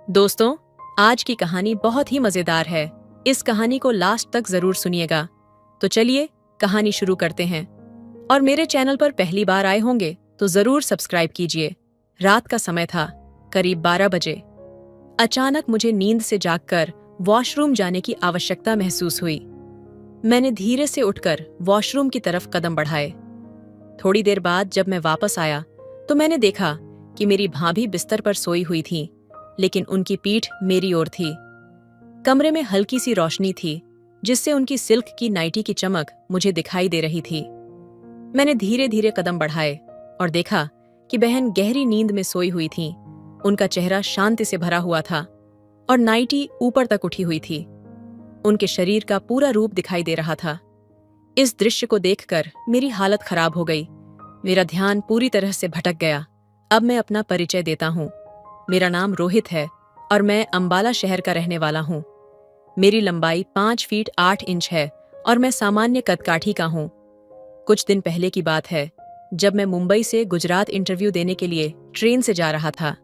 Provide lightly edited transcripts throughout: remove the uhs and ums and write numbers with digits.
दोस्तों, आज की कहानी बहुत ही मजेदार है। इस कहानी को लास्ट तक जरूर सुनिएगा। तो चलिए कहानी शुरू करते हैं। और मेरे चैनल पर पहली बार आए होंगे तो जरूर सब्सक्राइब कीजिए। रात का समय था, करीब 12 बजे। अचानक मुझे नींद से जागकर वॉशरूम जाने की आवश्यकता महसूस हुई। मैंने धीरे से उठकर वॉशरूम की तरफ कदम बढ़ाए। थोड़ी देर बाद जब मैं वापस आया तो मैंने देखा कि मेरी भाभी बिस्तर पर सोई हुई थी, लेकिन उनकी पीठ मेरी ओर थी। कमरे में हल्की सी रोशनी थी, जिससे उनकी सिल्क की नाइटी की चमक मुझे दिखाई दे रही थी। मैंने धीरे धीरे कदम बढ़ाए और देखा कि बहन गहरी नींद में सोई हुई थी। उनका चेहरा शांति से भरा हुआ था और नाइटी ऊपर तक उठी हुई थी। उनके शरीर का पूरा रूप दिखाई दे रहा था। इस दृश्य को देखकर मेरी हालत खराब हो गई। मेरा ध्यान पूरी तरह से भटक गया। अब मैं अपना परिचय देता हूँ। मेरा नाम रोहित है और मैं अंबाला शहर का रहने वाला हूँ। मेरी लंबाई 5 फीट 8 इंच है और मैं सामान्य कदकाठी का हूँ। कुछ दिन पहले की बात है, जब मैं मुंबई से गुजरात इंटरव्यू देने के लिए ट्रेन से जा रहा था।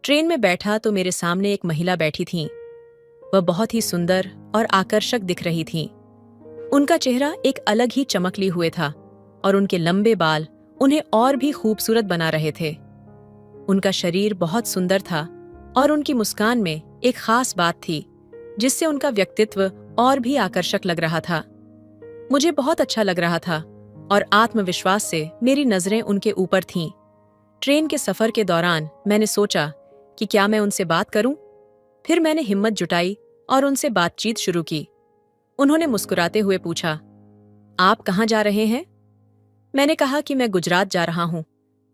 ट्रेन में बैठा तो मेरे सामने एक महिला बैठी थी। वह बहुत ही सुंदर और आकर्षक दिख रही थी। उनका चेहरा एक अलग ही चमकली हुए था और उनके लंबे बाल उन्हें और भी खूबसूरत बना रहे थे। उनका शरीर बहुत सुंदर था और उनकी मुस्कान में एक खास बात थी, जिससे उनका व्यक्तित्व और भी आकर्षक लग रहा था। मुझे बहुत अच्छा लग रहा था और आत्मविश्वास से मेरी नजरें उनके ऊपर थीं। ट्रेन के सफर के दौरान मैंने सोचा कि क्या मैं उनसे बात करूं? फिर मैंने हिम्मत जुटाई और उनसे बातचीत शुरू की। उन्होंने मुस्कुराते हुए पूछा, आप कहाँ जा रहे हैं? मैंने कहा कि मैं गुजरात जा रहा हूं,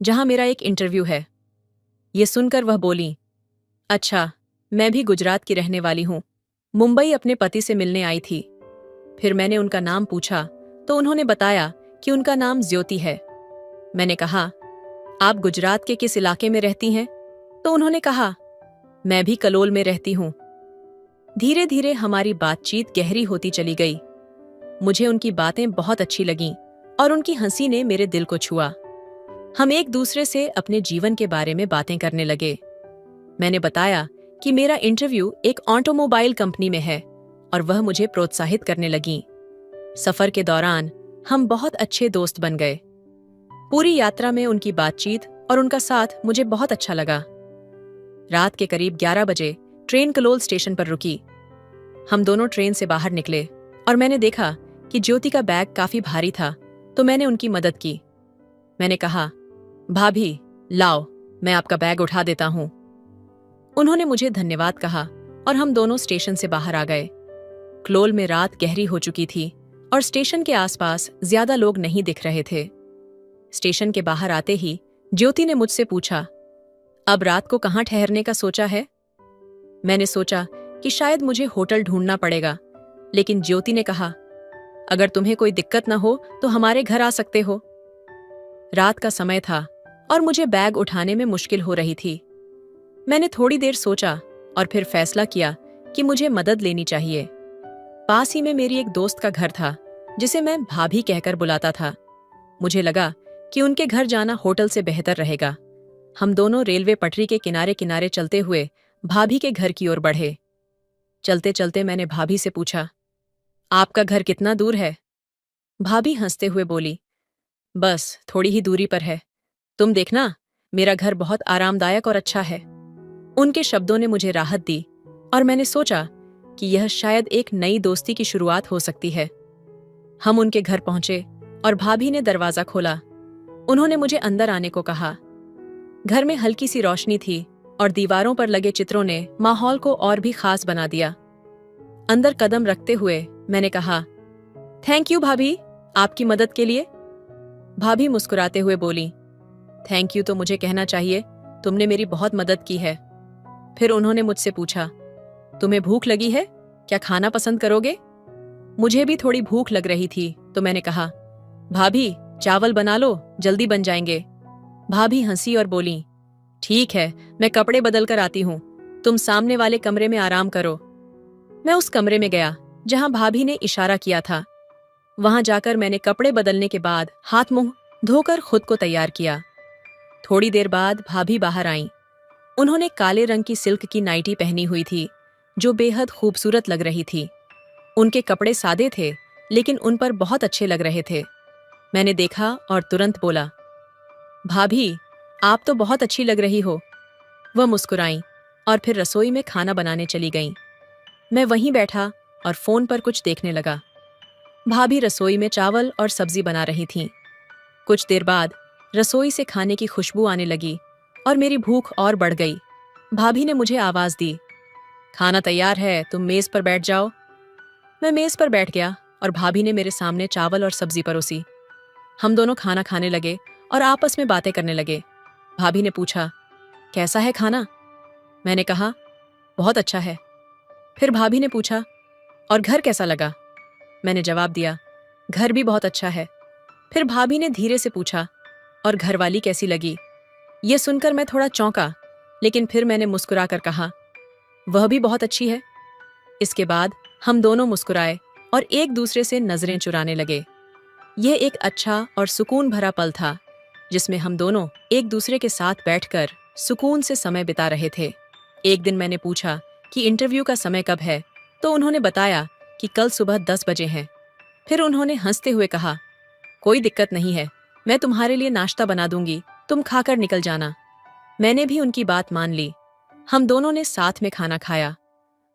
जहां मेरा एक इंटरव्यू है। ये सुनकर वह बोली, अच्छा, मैं भी गुजरात की रहने वाली हूँ। मुंबई अपने पति से मिलने आई थी। फिर मैंने उनका नाम पूछा तो उन्होंने बताया कि उनका नाम ज्योति है। मैंने कहा, आप गुजरात के किस इलाके में रहती हैं? तो उन्होंने कहा, मैं भी कलोल में रहती हूँ। धीरे धीरे हमारी बातचीत गहरी होती चली गई। मुझे उनकी बातें बहुत अच्छी लगीं और उनकी हंसी ने मेरे दिल को छुआ। हम एक दूसरे से अपने जीवन के बारे में बातें करने लगे। मैंने बताया कि मेरा इंटरव्यू एक ऑटोमोबाइल कंपनी में है और वह मुझे प्रोत्साहित करने लगी। सफर के दौरान हम बहुत अच्छे दोस्त बन गए। पूरी यात्रा में उनकी बातचीत और उनका साथ मुझे बहुत अच्छा लगा। रात के करीब 11 बजे ट्रेन कलोल स्टेशन पर रुकी। हम दोनों ट्रेन से बाहर निकले और मैंने देखा कि ज्योति का बैग काफी भारी था, तो मैंने उनकी मदद की। मैंने कहा, भाभी, लाओ, मैं आपका बैग उठा देता हूं। उन्होंने मुझे धन्यवाद कहा और हम दोनों स्टेशन से बाहर आ गए। क्लोल में रात गहरी हो चुकी थी और स्टेशन के आसपास ज्यादा लोग नहीं दिख रहे थे। स्टेशन के बाहर आते ही ज्योति ने मुझसे पूछा, अब रात को कहाँ ठहरने का सोचा है? मैंने सोचा कि शायद मुझे होटल ढूंढना पड़ेगा, लेकिन ज्योति ने कहा, अगर तुम्हें कोई दिक्कत न हो तो हमारे घर आ सकते हो। रात का समय था और मुझे बैग उठाने में मुश्किल हो रही थी। मैंने थोड़ी देर सोचा और फिर फैसला किया कि मुझे मदद लेनी चाहिए। पास ही में मेरी एक दोस्त का घर था, जिसे मैं भाभी कहकर बुलाता था। मुझे लगा कि उनके घर जाना होटल से बेहतर रहेगा। हम दोनों रेलवे पटरी के किनारे किनारे चलते हुए भाभी के घर की ओर बढ़े। चलते चलते मैंने भाभी से पूछा, आपका घर कितना दूर है? भाभी हंसते हुए बोली, बस थोड़ी ही दूरी पर है। तुम देखना, मेरा घर बहुत आरामदायक और अच्छा है। उनके शब्दों ने मुझे राहत दी और मैंने सोचा कि यह शायद एक नई दोस्ती की शुरुआत हो सकती है। हम उनके घर पहुंचे और भाभी ने दरवाजा खोला। उन्होंने मुझे अंदर आने को कहा। घर में हल्की सी रोशनी थी और दीवारों पर लगे चित्रों ने माहौल को और भी खास बना दिया। अंदर कदम रखते हुए मैंने कहा, थैंक यू भाभी, आपकी मदद के लिए। भाभी मुस्कुराते हुए बोली, थैंक यू तो मुझे कहना चाहिए, तुमने मेरी बहुत मदद की है। फिर उन्होंने मुझसे पूछा, तुम्हें भूख लगी है? क्या खाना पसंद करोगे? मुझे भी थोड़ी भूख लग रही थी, तो मैंने कहा, भाभी, चावल बना लो, जल्दी बन जाएंगे। भाभी हंसी और बोली, ठीक है, मैं कपड़े बदल कर आती हूँ, तुम सामने वाले कमरे में आराम करो। मैं उस कमरे में गया जहां भाभी ने इशारा किया था। वहां जाकर मैंने कपड़े बदलने के बाद हाथ मुंह धोकर खुद को तैयार किया। थोड़ी देर बाद भाभी बाहर आईं। उन्होंने काले रंग की सिल्क की नाइटी पहनी हुई थी जो बेहद खूबसूरत लग रही थी। उनके कपड़े सादे थे लेकिन उन पर बहुत अच्छे लग रहे थे। मैंने देखा और तुरंत बोला, भाभी, आप तो बहुत अच्छी लग रही हो। वह मुस्कुराईं और फिर रसोई में खाना बनाने चली गईं। मैं वहीं बैठा और फोन पर कुछ देखने लगा। भाभी रसोई में चावल और सब्जी बना रही थीं। कुछ देर बाद रसोई से खाने की खुशबू आने लगी और मेरी भूख और बढ़ गई। भाभी ने मुझे आवाज दी, खाना तैयार है, तुम मेज पर बैठ जाओ। मैं मेज पर बैठ गया और भाभी ने मेरे सामने चावल और सब्जी परोसी। हम दोनों खाना खाने लगे और आपस में बातें करने लगे। भाभी ने पूछा, कैसा है खाना? मैंने कहा, बहुत अच्छा है। फिर भाभी ने पूछा, और घर कैसा लगा? मैंने जवाब दिया, घर भी बहुत अच्छा है। फिर भाभी ने धीरे से पूछा, और घरवाली कैसी लगी? ये सुनकर मैं थोड़ा चौंका, लेकिन फिर मैंने मुस्कुराकर कहा, वह भी बहुत अच्छी है। इसके बाद हम दोनों मुस्कुराए और एक दूसरे से नजरें चुराने लगे। यह एक अच्छा और सुकून भरा पल था जिसमें हम दोनों एक दूसरे के साथ बैठकर सुकून से समय बिता रहे थे। एक दिन मैंने पूछा कि इंटरव्यू का समय कब है, तो उन्होंने बताया कि कल सुबह 10 बजे है। फिर उन्होंने हंसते हुए कहा, कोई दिक्कत नहीं है, मैं तुम्हारे लिए नाश्ता बना दूंगी, तुम खाकर निकल जाना। मैंने भी उनकी बात मान ली। हम दोनों ने साथ में खाना खाया।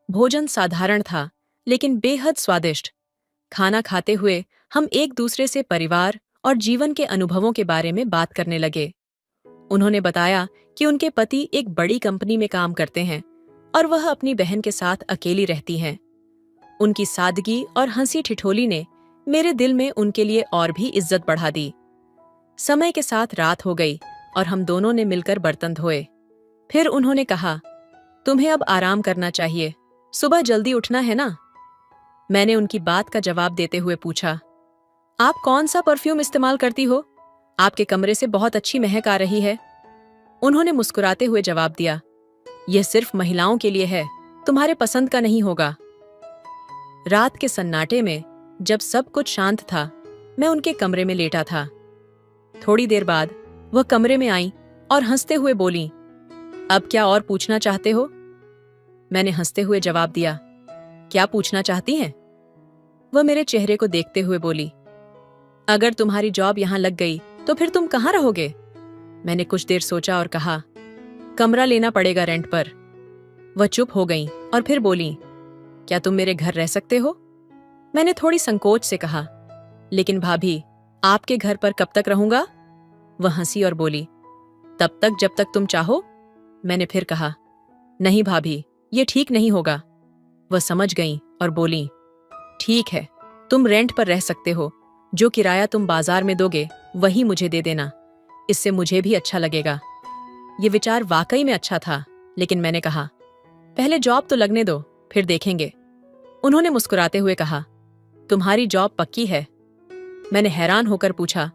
भोजन साधारण था लेकिन बेहद स्वादिष्ट। खाना खाते हुए हम एक दूसरे से परिवार और जीवन के अनुभवों के बारे में बात करने लगे। उन्होंने बताया कि उनके पति एक बड़ी कंपनी में काम करते हैं और वह अपनी बहन के साथ अकेली रहती हैं। उनकी सादगी और हंसी ठिठोली ने मेरे दिल में उनके लिए और भी इज्जत बढ़ा दी। समय के साथ रात हो गई और हम दोनों ने मिलकर बर्तन धोए। फिर उन्होंने कहा, तुम्हें अब आराम करना चाहिए, सुबह जल्दी उठना है ना? मैंने उनकी बात का जवाब देते हुए पूछा, आप कौन सा परफ्यूम इस्तेमाल करती हो? आपके कमरे से बहुत अच्छी महक आ रही है। उन्होंने मुस्कुराते हुए जवाब दिया, यह सिर्फ महिलाओं के लिए है, तुम्हारे पसंद का नहीं होगा। रात के सन्नाटे में जब सब कुछ शांत था, मैं उनके कमरे में लेटा था। थोड़ी देर बाद वह कमरे में आई और हंसते हुए बोली, अब क्या और पूछना चाहते हो? मैंने हंसते हुए जवाब दिया, क्या पूछना चाहती हैं? वह मेरे चेहरे को देखते हुए बोली, अगर तुम्हारी जॉब यहां लग गई तो फिर तुम कहां रहोगे? मैंने कुछ देर सोचा और कहा, कमरा लेना पड़ेगा रेंट पर। वह चुप हो गई और फिर बोली, क्या तुम मेरे घर रह सकते हो? मैंने थोड़ी संकोच से कहा, लेकिन भाभी, आपके घर पर कब तक रहूंगा? वह हंसी और बोली, तब तक जब तक तुम चाहो। मैंने फिर कहा, नहीं भाभी, ये ठीक नहीं होगा। वह समझ गई और बोली, ठीक है, तुम रेंट पर रह सकते हो, जो किराया तुम बाजार में दोगे वही मुझे दे देना, इससे मुझे भी अच्छा लगेगा। ये विचार वाकई में अच्छा था, लेकिन मैंने कहा, पहले जॉब तो लगने दो, फिर देखेंगे। उन्होंने मुस्कुराते हुए कहा, तुम्हारी जॉब पक्की है? मैंने हैरान होकर पूछा,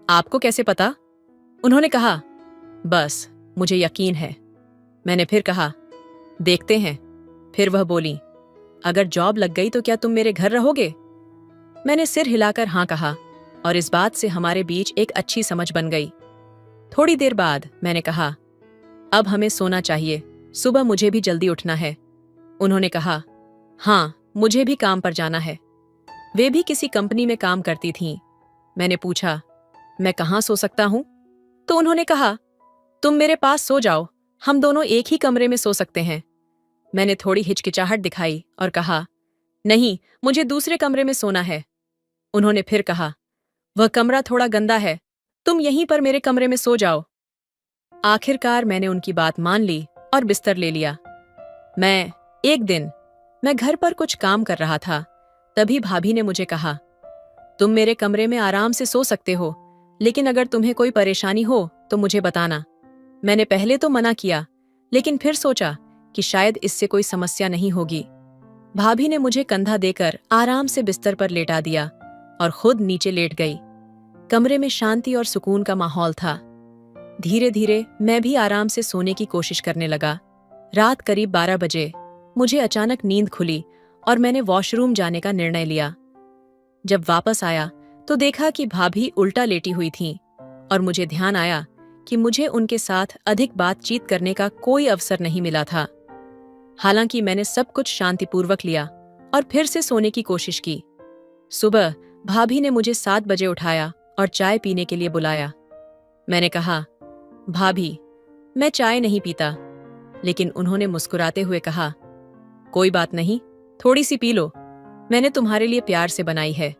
आपको कैसे पता? उन्होंने कहा, बस मुझे यकीन है। मैंने फिर कहा, देखते हैं। फिर वह बोली, अगर जॉब लग गई तो क्या तुम मेरे घर रहोगे? मैंने सिर हिलाकर हाँ कहा और इस बात से हमारे बीच एक अच्छी समझ बन गई। थोड़ी देर बाद मैंने कहा, अब हमें सोना चाहिए, सुबह मुझे भी जल्दी उठना है। उन्होंने कहा, हाँ, मुझे भी काम पर जाना है। वे भी किसी कंपनी में काम करती थीं। मैंने पूछा, मैं कहाँ सो सकता हूँ? तो उन्होंने कहा, तुम मेरे पास सो जाओ, हम दोनों एक ही कमरे में सो सकते हैं। मैंने थोड़ी हिचकिचाहट दिखाई और कहा, नहीं, मुझे दूसरे कमरे में सोना है। उन्होंने फिर कहा, वह कमरा थोड़ा गंदा है, तुम यहीं पर मेरे कमरे में सो जाओ। आखिरकार मैंने उनकी बात मान ली और बिस्तर ले लिया। एक दिन मैं घर पर कुछ काम कर रहा था, तभी भाभी ने मुझे कहा, तुम मेरे कमरे में आराम से सो सकते हो, लेकिन अगर तुम्हें कोई परेशानी हो तो मुझे बताना। मैंने पहले तो मना किया, लेकिन फिर सोचा कि शायद इससे कोई समस्या नहीं होगी। भाभी ने मुझे कंधा देकर आराम से बिस्तर पर लेटा दिया और खुद नीचे लेट गई। कमरे में शांति और सुकून का माहौल था। धीरे धीरे मैं भी आराम से सोने की कोशिश करने लगा। रात करीब 12 बजे मुझे अचानक नींद खुली और मैंने वॉशरूम जाने का निर्णय लिया। जब वापस आया तो देखा कि भाभी उल्टा लेटी हुई थीं और मुझे ध्यान आया कि मुझे उनके साथ अधिक बातचीत करने का कोई अवसर नहीं मिला था। हालांकि मैंने सब कुछ शांतिपूर्वक लिया और फिर से सोने की कोशिश की। सुबह भाभी ने मुझे 7 बजे उठाया और चाय पीने के लिए बुलाया। मैंने कहा, भाभी, मैं चाय नहीं पीता, लेकिन उन्होंने मुस्कुराते हुए कहा, कोई बात नहीं, थोड़ी सी पी लो, मैंने तुम्हारे लिए प्यार से बनाई है।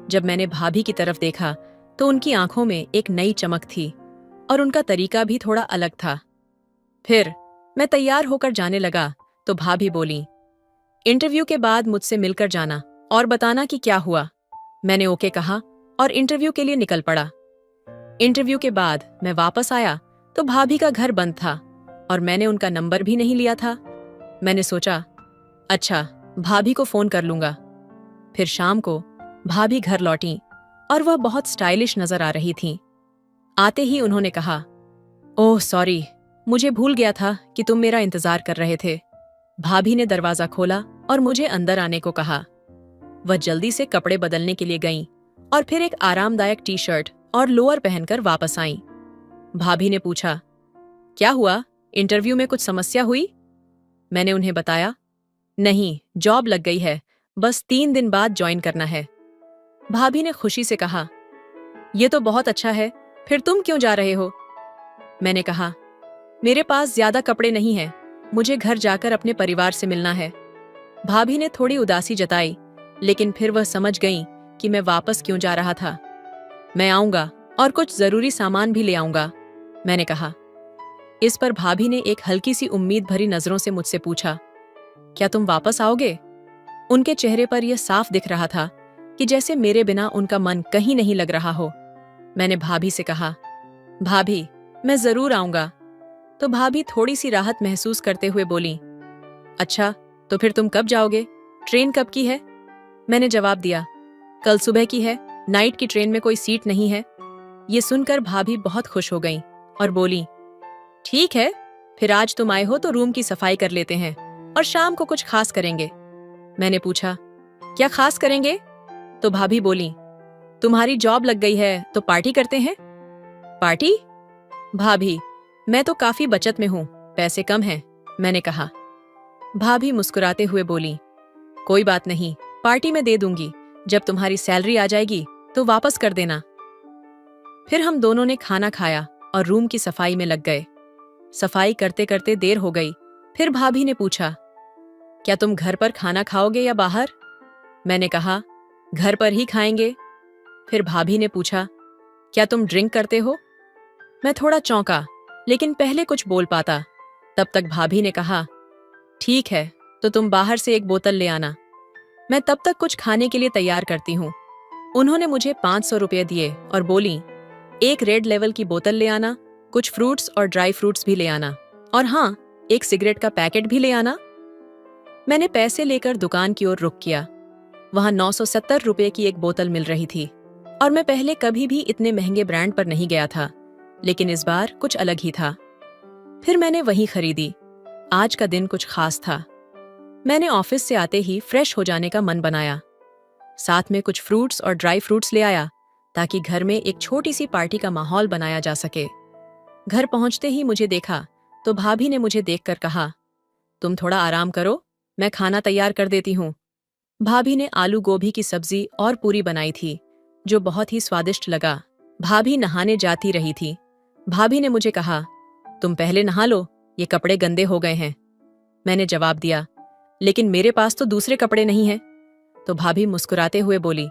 जब मैंने भाभी की तरफ देखा तो उनकी आंखों में एक नई चमक थी और उनका तरीका भी थोड़ा अलग था। फिर मैं तैयार होकर जाने लगा तो भाभी बोली, इंटरव्यू के बाद मुझसे मिलकर जाना और बताना कि क्या हुआ। मैंने ओके कहा और इंटरव्यू के लिए निकल पड़ा। इंटरव्यू के बाद मैं वापस आया तो भाभी का घर बंद था और मैंने उनका नंबर भी नहीं लिया था। मैंने सोचा, अच्छा, भाभी को फोन कर लूंगा। फिर शाम को भाभी घर लौटी और वह बहुत स्टाइलिश नजर आ रही थीं। आते ही उन्होंने कहा, ओह सॉरी, मुझे भूल गया था कि तुम मेरा इंतजार कर रहे थे। भाभी ने दरवाजा खोला और मुझे अंदर आने को कहा। वह जल्दी से कपड़े बदलने के लिए गईं और फिर एक आरामदायक टी शर्ट और लोअर पहनकर वापस आईं। भाभी ने पूछा, क्या हुआ, इंटरव्यू में कुछ समस्या हुई? मैंने उन्हें बताया, नहीं, जॉब लग गई है, बस 3 दिन बाद ज्वाइन करना है। भाभी ने खुशी से कहा, यह तो बहुत अच्छा है, फिर तुम क्यों जा रहे हो? मैंने कहा, मेरे पास ज्यादा कपड़े नहीं हैं, मुझे घर जाकर अपने परिवार से मिलना है। भाभी ने थोड़ी उदासी जताई, लेकिन फिर वह समझ गईं कि मैं वापस क्यों जा रहा था। मैं आऊंगा और कुछ जरूरी सामान भी ले आऊंगा, मैंने कहा। इस पर भाभी ने एक हल्की सी उम्मीद भरी नजरों से मुझसे पूछा, क्या तुम वापस आओगे? उनके चेहरे पर यह साफ दिख रहा था कि जैसे मेरे बिना उनका मन कहीं नहीं लग रहा हो। मैंने भाभी से कहा, भाभी, मैं जरूर आऊंगा। तो भाभी थोड़ी सी राहत महसूस करते हुए बोली, अच्छा, तो फिर तुम कब जाओगे? ट्रेन कब की है? मैंने जवाब दिया, कल सुबह की है, नाइट की ट्रेन में कोई सीट नहीं है। ये सुनकर भाभी बहुत खुश हो गईं और बोली, ठीक है, फिर आज तुम आए हो तो रूम की सफाई कर लेते हैं और शाम को कुछ खास करेंगे। मैंने पूछा, क्या खास करेंगे? तो भाभी बोली, तुम्हारी जॉब लग गई है तो पार्टी करते हैं। पार्टी? भाभी, मैं तो काफी बचत में हूं, पैसे कम हैं, मैंने कहा। भाभी मुस्कुराते हुए बोली, कोई बात नहीं, पार्टी में दे दूंगी, जब तुम्हारी सैलरी आ जाएगी तो वापस कर देना। फिर हम दोनों ने खाना खाया और रूम की सफाई में लग गए। सफाई करते करते देर हो गई। फिर भाभी ने पूछा, क्या तुम घर पर खाना खाओगे या बाहर? मैंने कहा, घर पर ही खाएंगे। फिर भाभी ने पूछा, क्या तुम ड्रिंक करते हो? मैं थोड़ा चौंका, लेकिन पहले कुछ बोल पाता। तब तक भाभी ने कहा, ठीक है, तो तुम बाहर से एक बोतल ले आना, मैं तब तक कुछ खाने के लिए तैयार करती हूँ। उन्होंने मुझे 500 रुपये दिए और बोली, एक रेड लेवल की बोतल ले आना, कुछ फ्रूट्स और ड्राई फ्रूट्स भी ले आना, और हाँ, एक सिगरेट का पैकेट भी ले आना। मैंने पैसे लेकर दुकान की ओर रुख किया। वहां 970 रुपये की एक बोतल मिल रही थी और मैं पहले कभी भी इतने महंगे ब्रांड पर नहीं गया था, लेकिन इस बार कुछ अलग ही था। फिर मैंने वही खरीदी। आज का दिन कुछ खास था। मैंने ऑफिस से आते ही फ्रेश हो जाने का मन बनाया। साथ में कुछ फ्रूट्स और ड्राई फ्रूट्स ले आया ताकि घर में एक छोटी सी पार्टी का माहौल बनाया जा सके। घर पहुंचते ही मुझे देखा तो भाभी ने मुझे देखकर कहा, तुम थोड़ा आराम करो, मैं खाना तैयार कर देती हूँ। भाभी ने आलू गोभी की सब्जी और पूरी बनाई थी, जो बहुत ही स्वादिष्ट लगा। भाभी नहाने जाती रही थी। भाभी ने मुझे कहा, तुम पहले नहा लो, ये कपड़े गंदे हो गए हैं। मैंने जवाब दिया, लेकिन मेरे पास तो दूसरे कपड़े नहीं हैं। तो भाभी मुस्कुराते हुए बोली,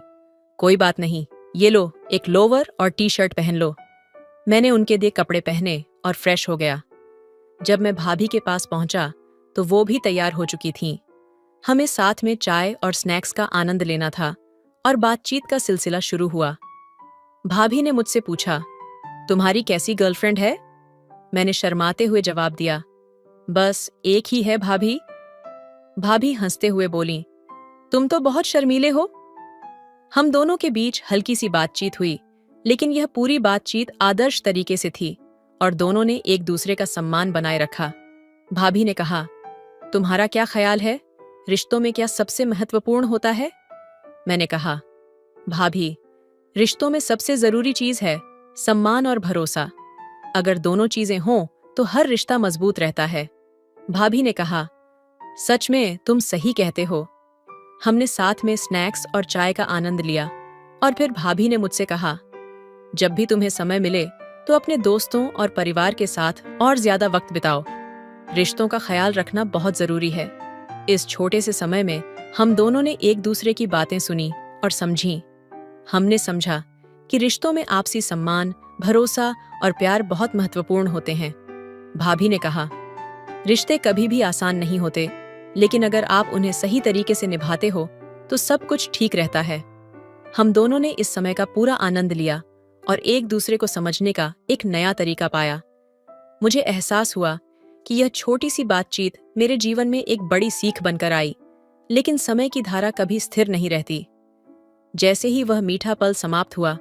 कोई बात नहीं, ये लो, एक लोवर और टी शर्ट पहन लो। मैंने उनके दिए कपड़े पहने और फ्रेश हो गया। जब मैं भाभी के पास पहुंचा तो वो भी तैयार हो चुकी थीं। हमें साथ में चाय और स्नैक्स का आनंद लेना था और बातचीत का सिलसिला शुरू हुआ। भाभी ने मुझसे पूछा, तुम्हारी कैसी गर्लफ्रेंड है? मैंने शर्माते हुए जवाब दिया, बस एक ही है भाभी। भाभी हंसते हुए बोली, तुम तो बहुत शर्मीले हो। हम दोनों के बीच हल्की सी बातचीत हुई, लेकिन यह पूरी बातचीत आदर्श तरीके से थी और दोनों ने एक दूसरे का सम्मान बनाए रखा। भाभी ने कहा, तुम्हारा क्या ख्याल है, रिश्तों में क्या सबसे महत्वपूर्ण होता है? मैंने कहा, भाभी, रिश्तों में सबसे जरूरी चीज है सम्मान और भरोसा। अगर दोनों चीजें हों तो हर रिश्ता मजबूत रहता है। भाभी ने कहा, सच में तुम सही कहते हो। हमने साथ में स्नैक्स और चाय का आनंद लिया और फिर भाभी ने मुझसे कहा, जब भी तुम्हें समय मिले तो अपने दोस्तों और परिवार के साथ और ज्यादा वक्त बिताओ। रिश्तों का ख्याल रखना बहुत जरूरी है। इस छोटे से समय में हम दोनों ने एक दूसरे की बातें सुनी और समझी। हमने समझा कि रिश्तों में आपसी सम्मान, भरोसा और प्यार बहुत महत्वपूर्ण होते हैं। भाभी ने कहा, रिश्ते कभी भी आसान नहीं होते, लेकिन अगर आप उन्हें सही तरीके से निभाते हो तो सब कुछ ठीक रहता है। हम दोनों ने इस समय का पूरा आनंद लिया और एक दूसरे को समझने का एक नया तरीका पाया। मुझे एहसास हुआ कि यह छोटी सी बातचीत मेरे जीवन में एक बड़ी सीख बनकर आई, लेकिन समय की धारा कभी स्थिर नहीं रहती। जैसे ही वह मीठा पल समाप्त हुआ,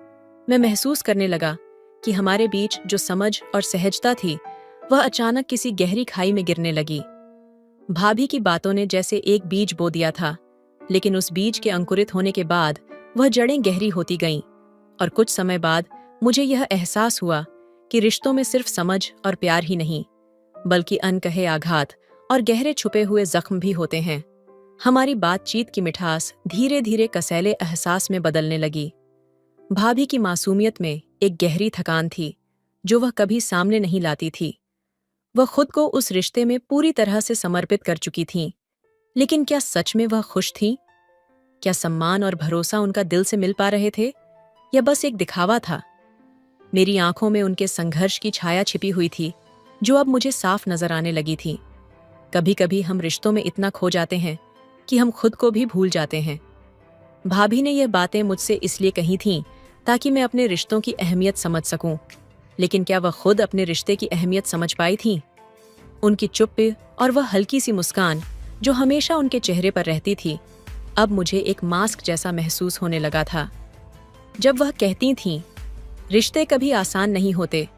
मैं महसूस करने लगा कि हमारे बीच जो समझ और सहजता थी, वह अचानक किसी गहरी खाई में गिरने लगी। भाभी की बातों ने जैसे एक बीज बो दिया था, लेकिन उस बीज के अंकुरित होने के बाद वह जड़ें गहरी होती गईं और कुछ समय बाद मुझे यह एहसास हुआ कि रिश्तों में सिर्फ समझ और प्यार ही नहीं, बल्कि अनकहे आघात और गहरे छुपे हुए जख्म भी होते हैं। हमारी बातचीत की मिठास धीरे धीरे कसैले एहसास में बदलने लगी। भाभी की मासूमियत में एक गहरी थकान थी जो वह कभी सामने नहीं लाती थी। वह खुद को उस रिश्ते में पूरी तरह से समर्पित कर चुकी थीं, लेकिन क्या सच में वह खुश थीं? क्या सम्मान और भरोसा उनका दिल से मिल पा रहे थे या बस एक दिखावा था? मेरी आंखों में उनके संघर्ष की छाया छिपी हुई थी, जो अब मुझे साफ नजर आने लगी थी। कभी कभी हम रिश्तों में इतना खो जाते हैं कि हम खुद को भी भूल जाते हैं। भाभी ने यह बातें मुझसे इसलिए कही थीं ताकि मैं अपने रिश्तों की अहमियत समझ सकूं, लेकिन क्या वह खुद अपने रिश्ते की अहमियत समझ पाई थीं? उनकी चुप्पी और वह हल्की सी मुस्कान जो हमेशा उनके चेहरे पर रहती थी, अब मुझे एक मास्क जैसा महसूस होने लगा था। जब वह कहती थीं, रिश्ते कभी आसान नहीं होते,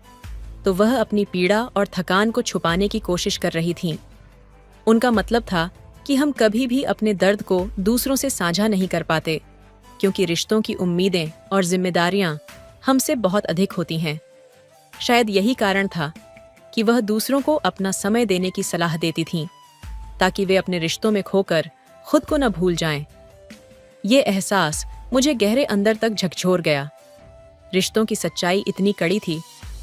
तो वह अपनी पीड़ा और थकान को छुपाने की कोशिश कर रही थीं। उनका मतलब था कि हम कभी भी अपने दर्द को दूसरों से साझा नहीं कर पाते, क्योंकि रिश्तों की उम्मीदें और जिम्मेदारियां हमसे बहुत अधिक होती हैं। शायद यही कारण था कि वह दूसरों को अपना समय देने की सलाह देती थीं, ताकि वे अपने रिश्तों में खोकर खुद को न भूल जाएं। ये एहसास मुझे गहरे अंदर तक झकझोर गया। रिश्तों की सच्चाई इतनी कड़ी थी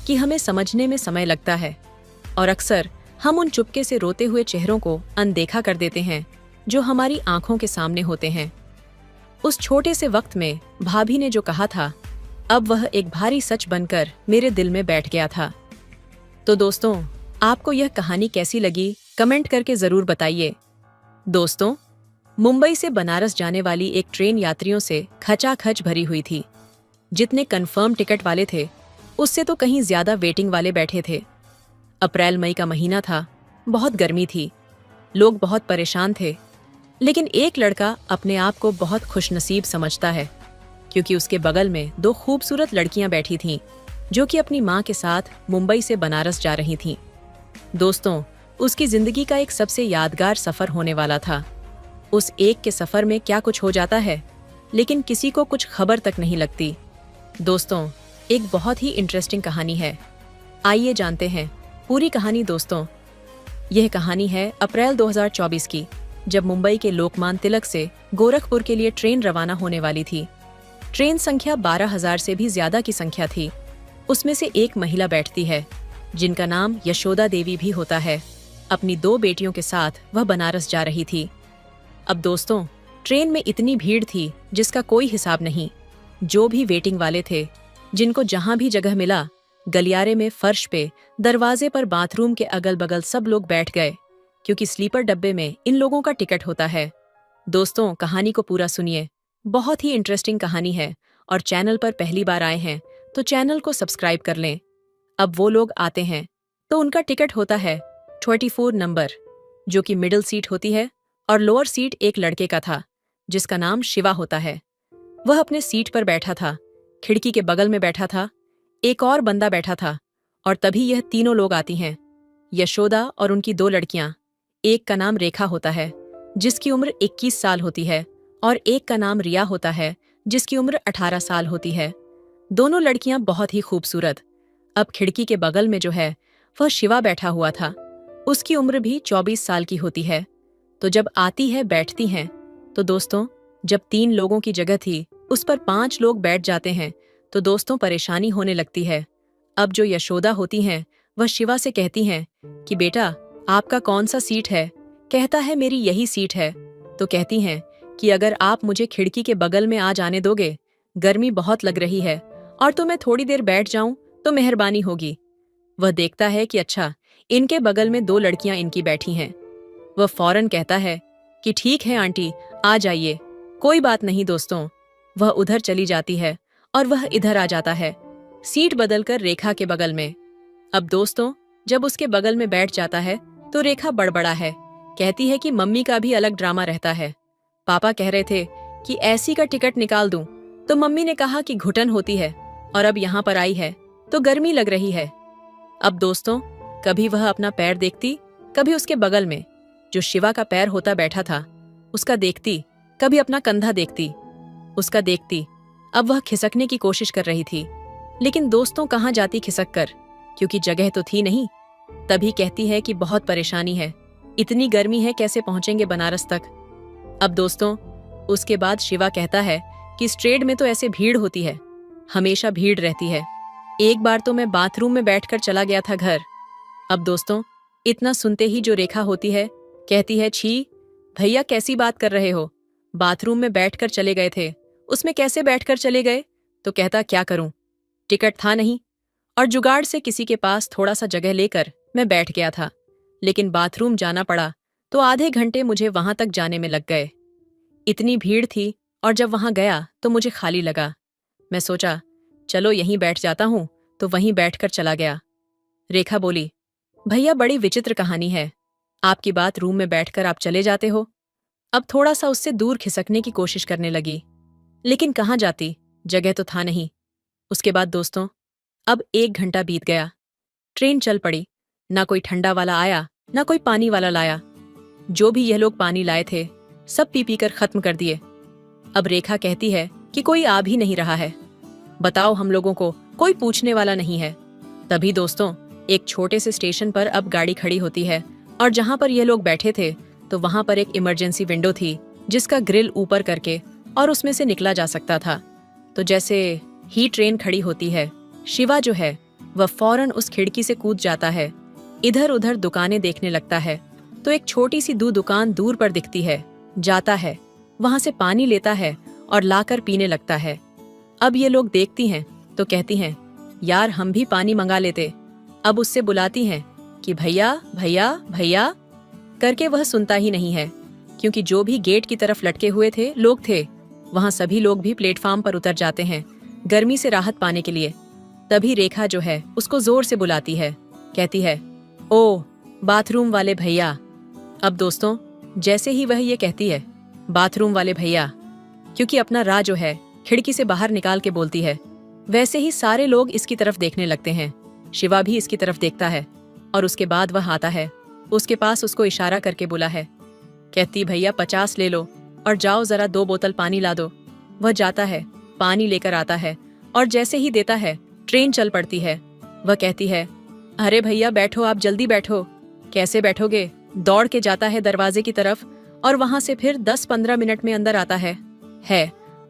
कि हमें समझने में समय लगता है, और अक्सर हम उन चुपके से रोते हुए चेहरों को अनदेखा कर देते हैं जो हमारी आंखों के सामने होते हैं। उस छोटे से वक्त में भाभी ने जो कहा था, अब वह एक भारी सच बनकर मेरे दिल में बैठ गया था। तो दोस्तों, आपको यह कहानी कैसी लगी, कमेंट करके जरूर बताइए। दोस्तों, मुंबई से बनारस जाने वाली एक ट्रेन यात्रियों से खचाखच भरी हुई थी। जितने कंफर्म टिकट वाले थे, उससे तो कहीं ज्यादा वेटिंग वाले बैठे थे। अप्रैल मई का महीना था, बहुत गर्मी थी, लोग बहुत परेशान थे, लेकिन एक लड़का अपने आप को बहुत खुशनसीब समझता है, क्योंकि उसके बगल में दो खूबसूरत लड़कियां बैठी थीं, जो कि अपनी माँ के साथ मुंबई से बनारस जा रही थीं। दोस्तों, उसकी जिंदगी का एक सबसे यादगार सफर होने वाला था। उस एक के सफर में क्या कुछ हो जाता है, लेकिन किसी को कुछ खबर तक नहीं लगती। दोस्तों, एक बहुत ही इंटरेस्टिंग कहानी है। आइए जानते हैं पूरी कहानी। दोस्तों, यह कहानी है अप्रैल 2024 की, जब मुंबई के लोकमान्य तिलक से गोरखपुर के लिए ट्रेन रवाना होने वाली थी। ट्रेन संख्या 12,000 से भी ज्यादा की संख्या थी। उसमें से एक महिला बैठती है, जिनका नाम यशोदा देवी भी होता है। अपनी 2 बेटियों के साथ वह बनारस जा रही थी। अब दोस्तों, ट्रेन में इतनी भीड़ थी जिसका कोई हिसाब नहीं। जो भी वेटिंग वाले थे, जिनको जहां भी जगह मिला, गलियारे में, फर्श पे, दरवाजे पर, बाथरूम के अगल बगल सब लोग बैठ गए, क्योंकि स्लीपर डब्बे में इन लोगों का टिकट होता है। दोस्तों, कहानी को पूरा सुनिए, बहुत ही इंटरेस्टिंग कहानी है, और चैनल पर पहली बार आए हैं तो चैनल को सब्सक्राइब कर लें। अब वो लोग आते हैं तो उनका टिकट होता है 24 नंबर, जो कि मिडिल सीट होती है, और लोअर सीट एक लड़के का था जिसका नाम शिवा होता है। वह अपने सीट पर बैठा था। खिड़की के बगल में बैठा था एक और बंदा बैठा था, और तभी यह तीनों लोग आती हैं, यशोदा और उनकी 2 लड़कियां। एक का नाम रेखा होता है, जिसकी उम्र 21 साल होती है, और एक का नाम रिया होता है, जिसकी उम्र 18 साल होती है। दोनों लड़कियां बहुत ही खूबसूरत, अब खिड़की के बगल में जो है वह शिवा बैठा हुआ था। उसकी उम्र भी 24 साल की होती है। तो जब आती है बैठती हैं, तो दोस्तों जब 3 लोगों की जगह थी उस पर 5 लोग बैठ जाते हैं तो दोस्तों परेशानी होने लगती है। अब जो यशोदा होती हैं वह शिवा से कहती हैं कि बेटा आपका कौन सा सीट है। कहता है मेरी यही सीट है। तो कहती हैं कि अगर आप मुझे खिड़की के बगल में आ जाने दोगे, गर्मी बहुत लग रही है और तो मैं थोड़ी देर बैठ जाऊं तो मेहरबानी होगी। वह देखता है कि अच्छा इनके बगल में 2 लड़कियां इनकी बैठी हैं। वह फौरन कहता है कि ठीक है आंटी आ जाइए, कोई बात नहीं दोस्तों। वह उधर चली जाती है और वह इधर आ जाता है, सीट बदलकर रेखा के बगल में। अब दोस्तों जब उसके बगल में बैठ जाता है तो रेखा बड़बड़ा है, कहती है कि मम्मी का भी अलग ड्रामा रहता है। पापा कह रहे थे कि ऐसी का टिकट निकाल दूं, तो मम्मी ने कहा कि घुटन होती है और अब यहाँ पर आई है तो गर्मी लग रही है। अब दोस्तों कभी वह अपना पैर देखती, कभी उसके बगल में जो शिवा का पैर होता बैठा था उसका देखती, कभी अपना कंधा देखती उसका देखती। अब वह खिसकने की कोशिश कर रही थी, लेकिन दोस्तों कहाँ जाती खिसक कर, क्योंकि जगह तो थी नहीं। तभी कहती है कि बहुत परेशानी है, इतनी गर्मी है कैसे पहुंचेंगे बनारस तक। अब दोस्तों उसके बाद शिवा कहता है कि स्ट्रेट में तो ऐसे भीड़ होती है, हमेशा भीड़ रहती है। एक बार तो मैं बाथरूम में बैठकर चला गया था घर। अब दोस्तों इतना सुनते ही जो रेखा होती है कहती है छी भैया कैसी बात कर रहे हो, बाथरूम में बैठकर चले गए थे, उसमें कैसे बैठकर चले गए। तो कहता क्या करूं, टिकट था नहीं और जुगाड़ से किसी के पास थोड़ा सा जगह लेकर मैं बैठ गया था, लेकिन बाथरूम जाना पड़ा तो आधे घंटे मुझे वहां तक जाने में लग गए। इतनी भीड़ थी और जब वहां गया तो मुझे खाली लगा। मैं सोचा चलो यहीं बैठ जाता हूं, तो वहीं बैठकर चला गया। रेखा बोली भैया बड़ी विचित्र कहानी है, आपकी बात रूम में बैठकर आप चले जाते हो। अब थोड़ा सा उससे दूर खिसकने की कोशिश करने लगी, लेकिन कहाँ जाती, जगह तो था नहीं। उसके बाद दोस्तों अब 1 घंटा बीत गया, ट्रेन चल पड़ी, ना कोई ठंडा वाला आया ना कोई पानी वाला लाया। जो भी यह लोग पानी लाए थे सब पी पी कर खत्म कर दिए। अब रेखा कहती है कि कोई आ भी नहीं रहा है, बताओ हम लोगों को कोई पूछने वाला नहीं है। तभी दोस्तों एक छोटे से स्टेशन पर अब गाड़ी खड़ी होती है और जहां पर ये लोग बैठे थे तो वहां पर एक इमरजेंसी विंडो थी जिसका ग्रिल ऊपर करके और उसमें से निकला जा सकता था। तो जैसे ही ट्रेन खड़ी होती है, शिवा जो है वह फौरन उस खिड़की से कूद जाता है, इधर उधर दुकानें देखने लगता है। तो एक छोटी सी दुकान दूर पर दिखती है, जाता है वहां से पानी लेता है और लाकर पीने लगता है। अब ये लोग देखती हैं तो कहती हैं यार हम भी पानी मंगा लेते। अब उससे बुलाती हैं कि भैया भैया भैया करके, वह सुनता ही नहीं है, क्योंकि जो भी गेट की तरफ लटके हुए थे लोग थे वहां सभी लोग भी प्लेटफार्म पर उतर जाते हैं गर्मी से राहत पाने के लिए। तभी रेखा जो है उसको जोर से बुलाती है, कहती है ओ बाथरूम वाले भैया। अब दोस्तों जैसे ही वह ये कहती है बाथरूम वाले भैया, क्योंकि अपना राह जो है खिड़की से बाहर निकाल के बोलती है, वैसे ही सारे लोग इसकी तरफ देखने लगते हैं। शिवा भी इसकी तरफ देखता है और उसके बाद वह आता है, उसके पास उसको इशारा करके बोला है, कहती भैया 50 ले लो और जाओ जरा 2 बोतल पानी ला दो। वह जाता है, पानी लेकर आता है और जैसे ही देता है ट्रेन चल पड़ती है। वह कहती है अरे भैया बैठो, आप जल्दी बैठो। कैसे बैठोगे, दौड़ के जाता है दरवाजे की तरफ और वहां से फिर 10-15 मिनट में अंदर आता है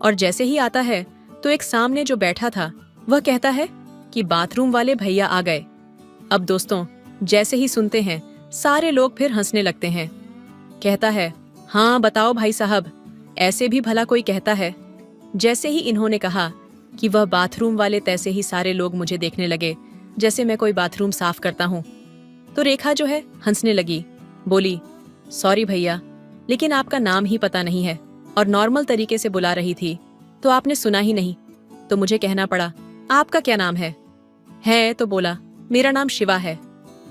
और जैसे ही आता है तो एक सामने जो बैठा था वह कहता है कि बाथरूम वाले भैया आ गए। अब दोस्तों जैसे ही सुनते हैं सारे लोग फिर हंसने लगते हैं। कहता है हाँ बताओ भाई साहब, ऐसे भी भला कोई कहता है। जैसे ही इन्होंने कहा कि वह बाथरूम वाले, तैसे ही सारे लोग मुझे देखने लगे जैसे मैं कोई बाथरूम साफ करता हूँ। तो रेखा जो है हंसने लगी, बोली सॉरी भैया, लेकिन आपका नाम ही पता नहीं है और नॉर्मल तरीके से बुला रही थी तो आपने सुना ही नहीं, तो मुझे कहना पड़ा आपका क्या नाम है। तो बोला मेरा नाम शिवा है।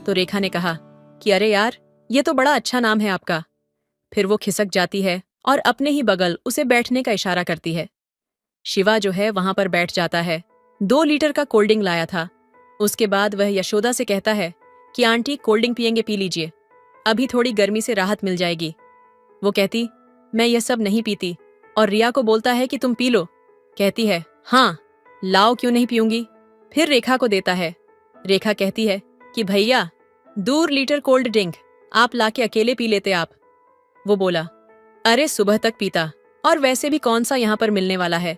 तो रेखा ने कहा कि अरे यार ये तो बड़ा अच्छा नाम है आपका। फिर वो खिसक जाती है और अपने ही बगल उसे बैठने का इशारा करती है। शिवा जो है वहां पर बैठ जाता है। 2 लीटर का कोल्ड ड्रिंक लाया था। उसके बाद वह यशोदा से कहता है कि आंटी कोल्ड ड्रिंक पियेंगे, पी लीजिए, अभी थोड़ी गर्मी से राहत मिल जाएगी। वो कहती मैं यह सब नहीं पीती और रिया को बोलता है कि तुम पी लो। कहती है हाँ लाओ, क्यों नहीं पीऊंगी। फिर रेखा को देता है रेखा कहती है कि भैया, दूर लीटर कोल्ड ड्रिंक आप लाके अकेले पी लेते आप। वो बोला, अरे सुबह तक पीता, और वैसे भी कौन सा यहाँ पर मिलने वाला है।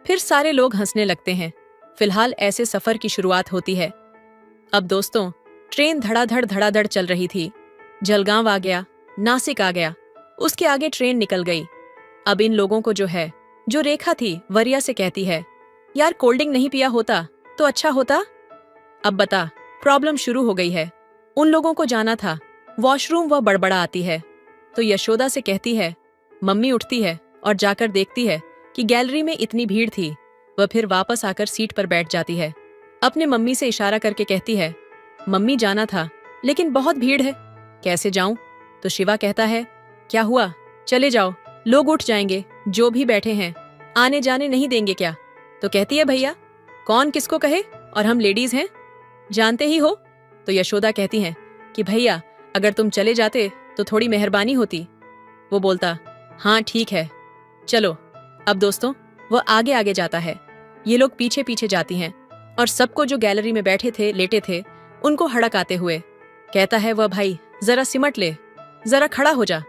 फिर सारे लोग हंसने लगते हैं। फिलहाल ऐसे सफर की शुरुआत होती है। अब दोस्तों, ट्रेन धड़ाधड़ चल रही थी। जलगांव आ गया, नासिक आ गया, उसके आगे ट्रेन निकल गई। अब इन लोगों को जो रेखा थी वरिया से कहती है, यार कोल्ड ड्रिंक नहीं पिया होता तो अच्छा होता। अब बता, प्रॉब्लम शुरू हो गई है। उन लोगों को जाना था वॉशरूम, वह बड़बड़ा आती है तो यशोदा से कहती है। मम्मी उठती है और जाकर देखती है कि गैलरी में इतनी भीड़ थी। वह फिर वापस आकर सीट पर बैठ जाती है। अपने मम्मी से इशारा करके कहती है, मम्मी जाना था लेकिन बहुत भीड़ है, कैसे जाऊं। तो शिवा कहता है, क्या हुआ, चले जाओ, लोग उठ जाएंगे, जो भी बैठे हैं आने जाने नहीं देंगे क्या। तो कहती है, भैया कौन किसको कहे, और हम लेडीज हैं, जानते ही हो। तो यशोदा कहती हैं कि भैया अगर तुम चले जाते तो थोड़ी मेहरबानी होती। वो बोलता, हाँ ठीक है चलो। अब दोस्तों, वह आगे आगे जाता है, ये लोग पीछे पीछे जाती हैं और सबको जो गैलरी में बैठे थे लेटे थे उनको हड़काते हुए कहता है, वह भाई जरा सिमट ले, जरा खड़ा हो जा,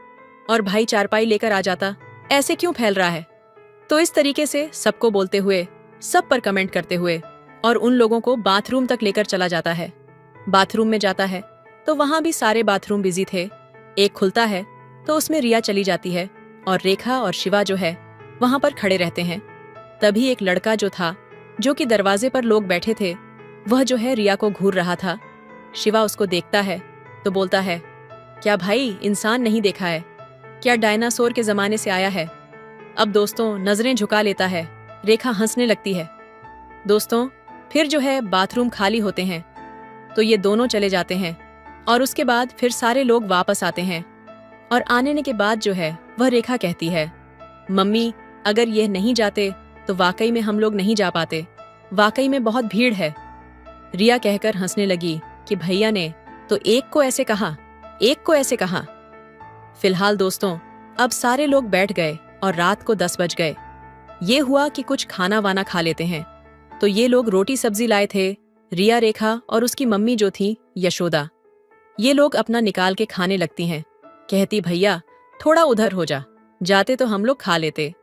और भाई चारपाई लेकर आ जाता, ऐसे क्यों फैल रहा है। तो इस तरीके से सबको बोलते हुए, सब पर कमेंट करते हुए, और उन लोगों को बाथरूम तक लेकर चला जाता है। बाथरूम में जाता है तो वहां भी सारे बाथरूम बिजी थे। एक खुलता है तो उसमें रिया चली जाती है और रेखा और शिवा जो है वहां पर खड़े रहते हैं। तभी एक लड़का जो था, जो कि दरवाजे पर लोग बैठे थे, वह जो है रिया को घूर रहा था। शिवा उसको देखता है तो बोलता है, क्या भाई इंसान नहीं देखा है, क्या डायनासोर के जमाने से आया है। अब दोस्तों नजरें झुका लेता है। रेखा हंसने लगती है। दोस्तों फिर जो है बाथरूम खाली होते हैं तो ये दोनों चले जाते हैं और उसके बाद फिर सारे लोग वापस आते हैं। और आने के बाद जो है वह रेखा कहती है, मम्मी अगर ये नहीं जाते तो वाकई में हम लोग नहीं जा पाते, वाकई में बहुत भीड़ है। रिया कहकर हंसने लगी कि भैया ने तो एक को ऐसे कहा, एक को ऐसे कहा। फिलहाल दोस्तों अब सारे लोग बैठ गए और रात को 10 बज गए। ये हुआ कि कुछ खाना वाना खा लेते हैं। तो ये लोग रोटी सब्जी लाए थे, रिया, रेखा और उसकी मम्मी जो थी यशोदा। ये लोग अपना निकाल के खाने लगती हैं। कहती, भैया थोड़ा उधर हो जा, जाते तो हम लोग खा लेते।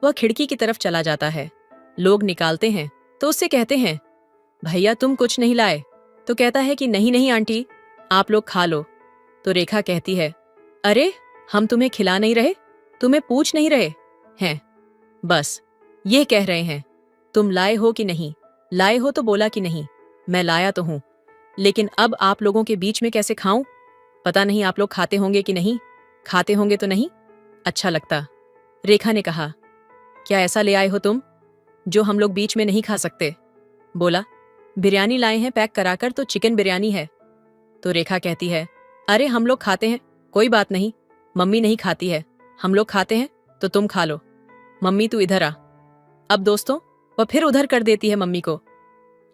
वह खिड़की की तरफ चला जाता है। लोग निकालते हैं तो उससे कहते हैं, भैया तुम कुछ नहीं लाए। तो कहता है कि नहीं नहीं आंटी, आप लोग खा लो। तो रेखा कहती है, अरे हम तुम्हें खिला नहीं रहे, तुम्हें पूछ नहीं रहे हैं, बस ये कह रहे हैं तुम लाए हो कि नहीं, लाए हो तो बोला कि नहीं। मैं लाया तो हूं, लेकिन अब आप लोगों के बीच में कैसे खाऊं। पता नहीं आप लोग खाते होंगे कि नहीं, खाते होंगे तो नहीं अच्छा लगता। रेखा ने कहा, क्या ऐसा ले आए हो तुम जो हम लोग बीच में नहीं खा सकते। बोला, बिरयानी लाए हैं पैक कराकर, तो चिकन बिरयानी है। तो रेखा कहती है, अरे हम लोग खाते हैं, कोई बात नहीं, मम्मी नहीं खाती है, हम लोग खाते हैं तो तुम खा लो। मम्मी तू इधर आ। अब दोस्तों वह फिर उधर कर देती है मम्मी को,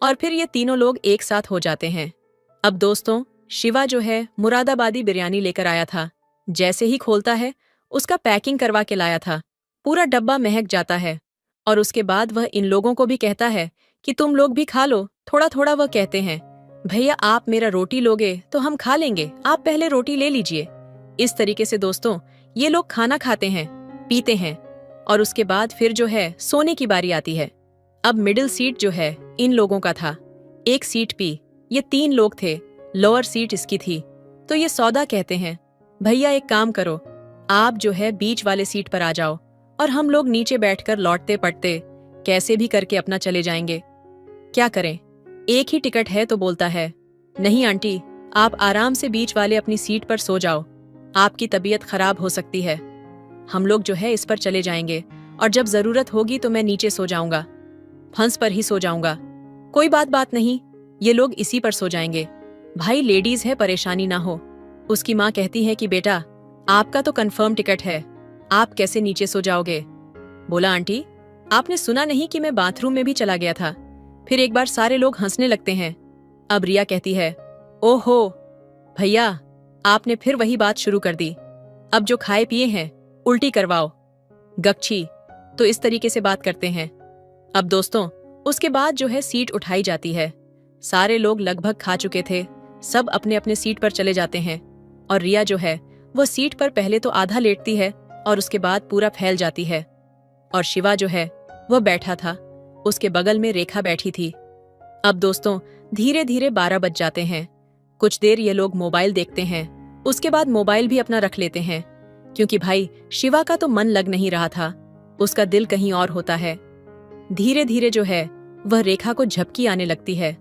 और फिर ये तीनों लोग एक साथ हो जाते हैं। अब दोस्तों शिवा जो है मुरादाबादी बिरयानी लेकर आया था। जैसे ही खोलता है, उसका पैकिंग करवा के लाया था, पूरा डब्बा महक जाता है। और उसके बाद वह इन लोगों को भी कहता है कि तुम लोग भी खा लो थोड़ा थोड़ा। वह कहते हैं, भैया आप मेरा रोटी लोगे तो हम खा लेंगे, आप पहले रोटी ले लीजिए। इस तरीके से दोस्तों ये लोग खाना खाते हैं, पीते हैं, और उसके बाद फिर जो है सोने की बारी आती है। अब मिडिल सीट जो है इन लोगों का था। एक सीट पी, ये 3 लोग थे, लोअर सीट इसकी थी। तो ये सौदा कहते हैं, भैया एक काम करो, आप जो है बीच वाले सीट पर आ जाओ और हम लोग नीचे बैठकर लौटते पड़ते कैसे भी करके अपना चले जाएंगे। क्या करें, एक ही टिकट है। तो बोलता है, नहीं आंटी, आप आराम से बीच वाले अपनी सीट पर सो जाओ, आपकी तबीयत खराब हो सकती है। हम लोग जो है इस पर चले जाएंगे और जब जरूरत होगी तो मैं नीचे सो जाऊंगा, फंस पर ही सो जाऊंगा। कोई बात नहीं, ये लोग इसी पर सो जाएंगे। भाई लेडीज है, परेशानी ना हो। उसकी माँ कहती है कि बेटा आपका तो कंफर्म टिकट है, आप कैसे नीचे सो जाओगे। बोला, आंटी आपने सुना नहीं कि मैं बाथरूम में भी चला गया था। फिर एक बार सारे लोग हंसने लगते हैं। अब रिया कहती है, ओहो भैया आपने फिर वही बात शुरू कर दी, अब जो खाए पिए हैं उल्टी करवाओ, गच्छी। तो इस तरीके से बात करते हैं। अब दोस्तों उसके बाद जो है सीट उठाई जाती है, सारे लोग लगभग खा चुके थे, सब अपने अपने सीट पर चले जाते हैं और रिया जो है वो सीट पर पहले तो आधा लेटती है और उसके बाद पूरा फैल जाती है। और शिवा जो है वह बैठा था, उसके बगल में रेखा बैठी थी। अब दोस्तों धीरे धीरे 12 बज जाते हैं। कुछ देर ये लोग मोबाइल देखते हैं, उसके बाद मोबाइल भी अपना रख लेते हैं, क्योंकि भाई शिवा का तो मन लग नहीं रहा था, उसका दिल कहीं और होता है। धीरे धीरे जो है वह रेखा को झपकी आने लगती है,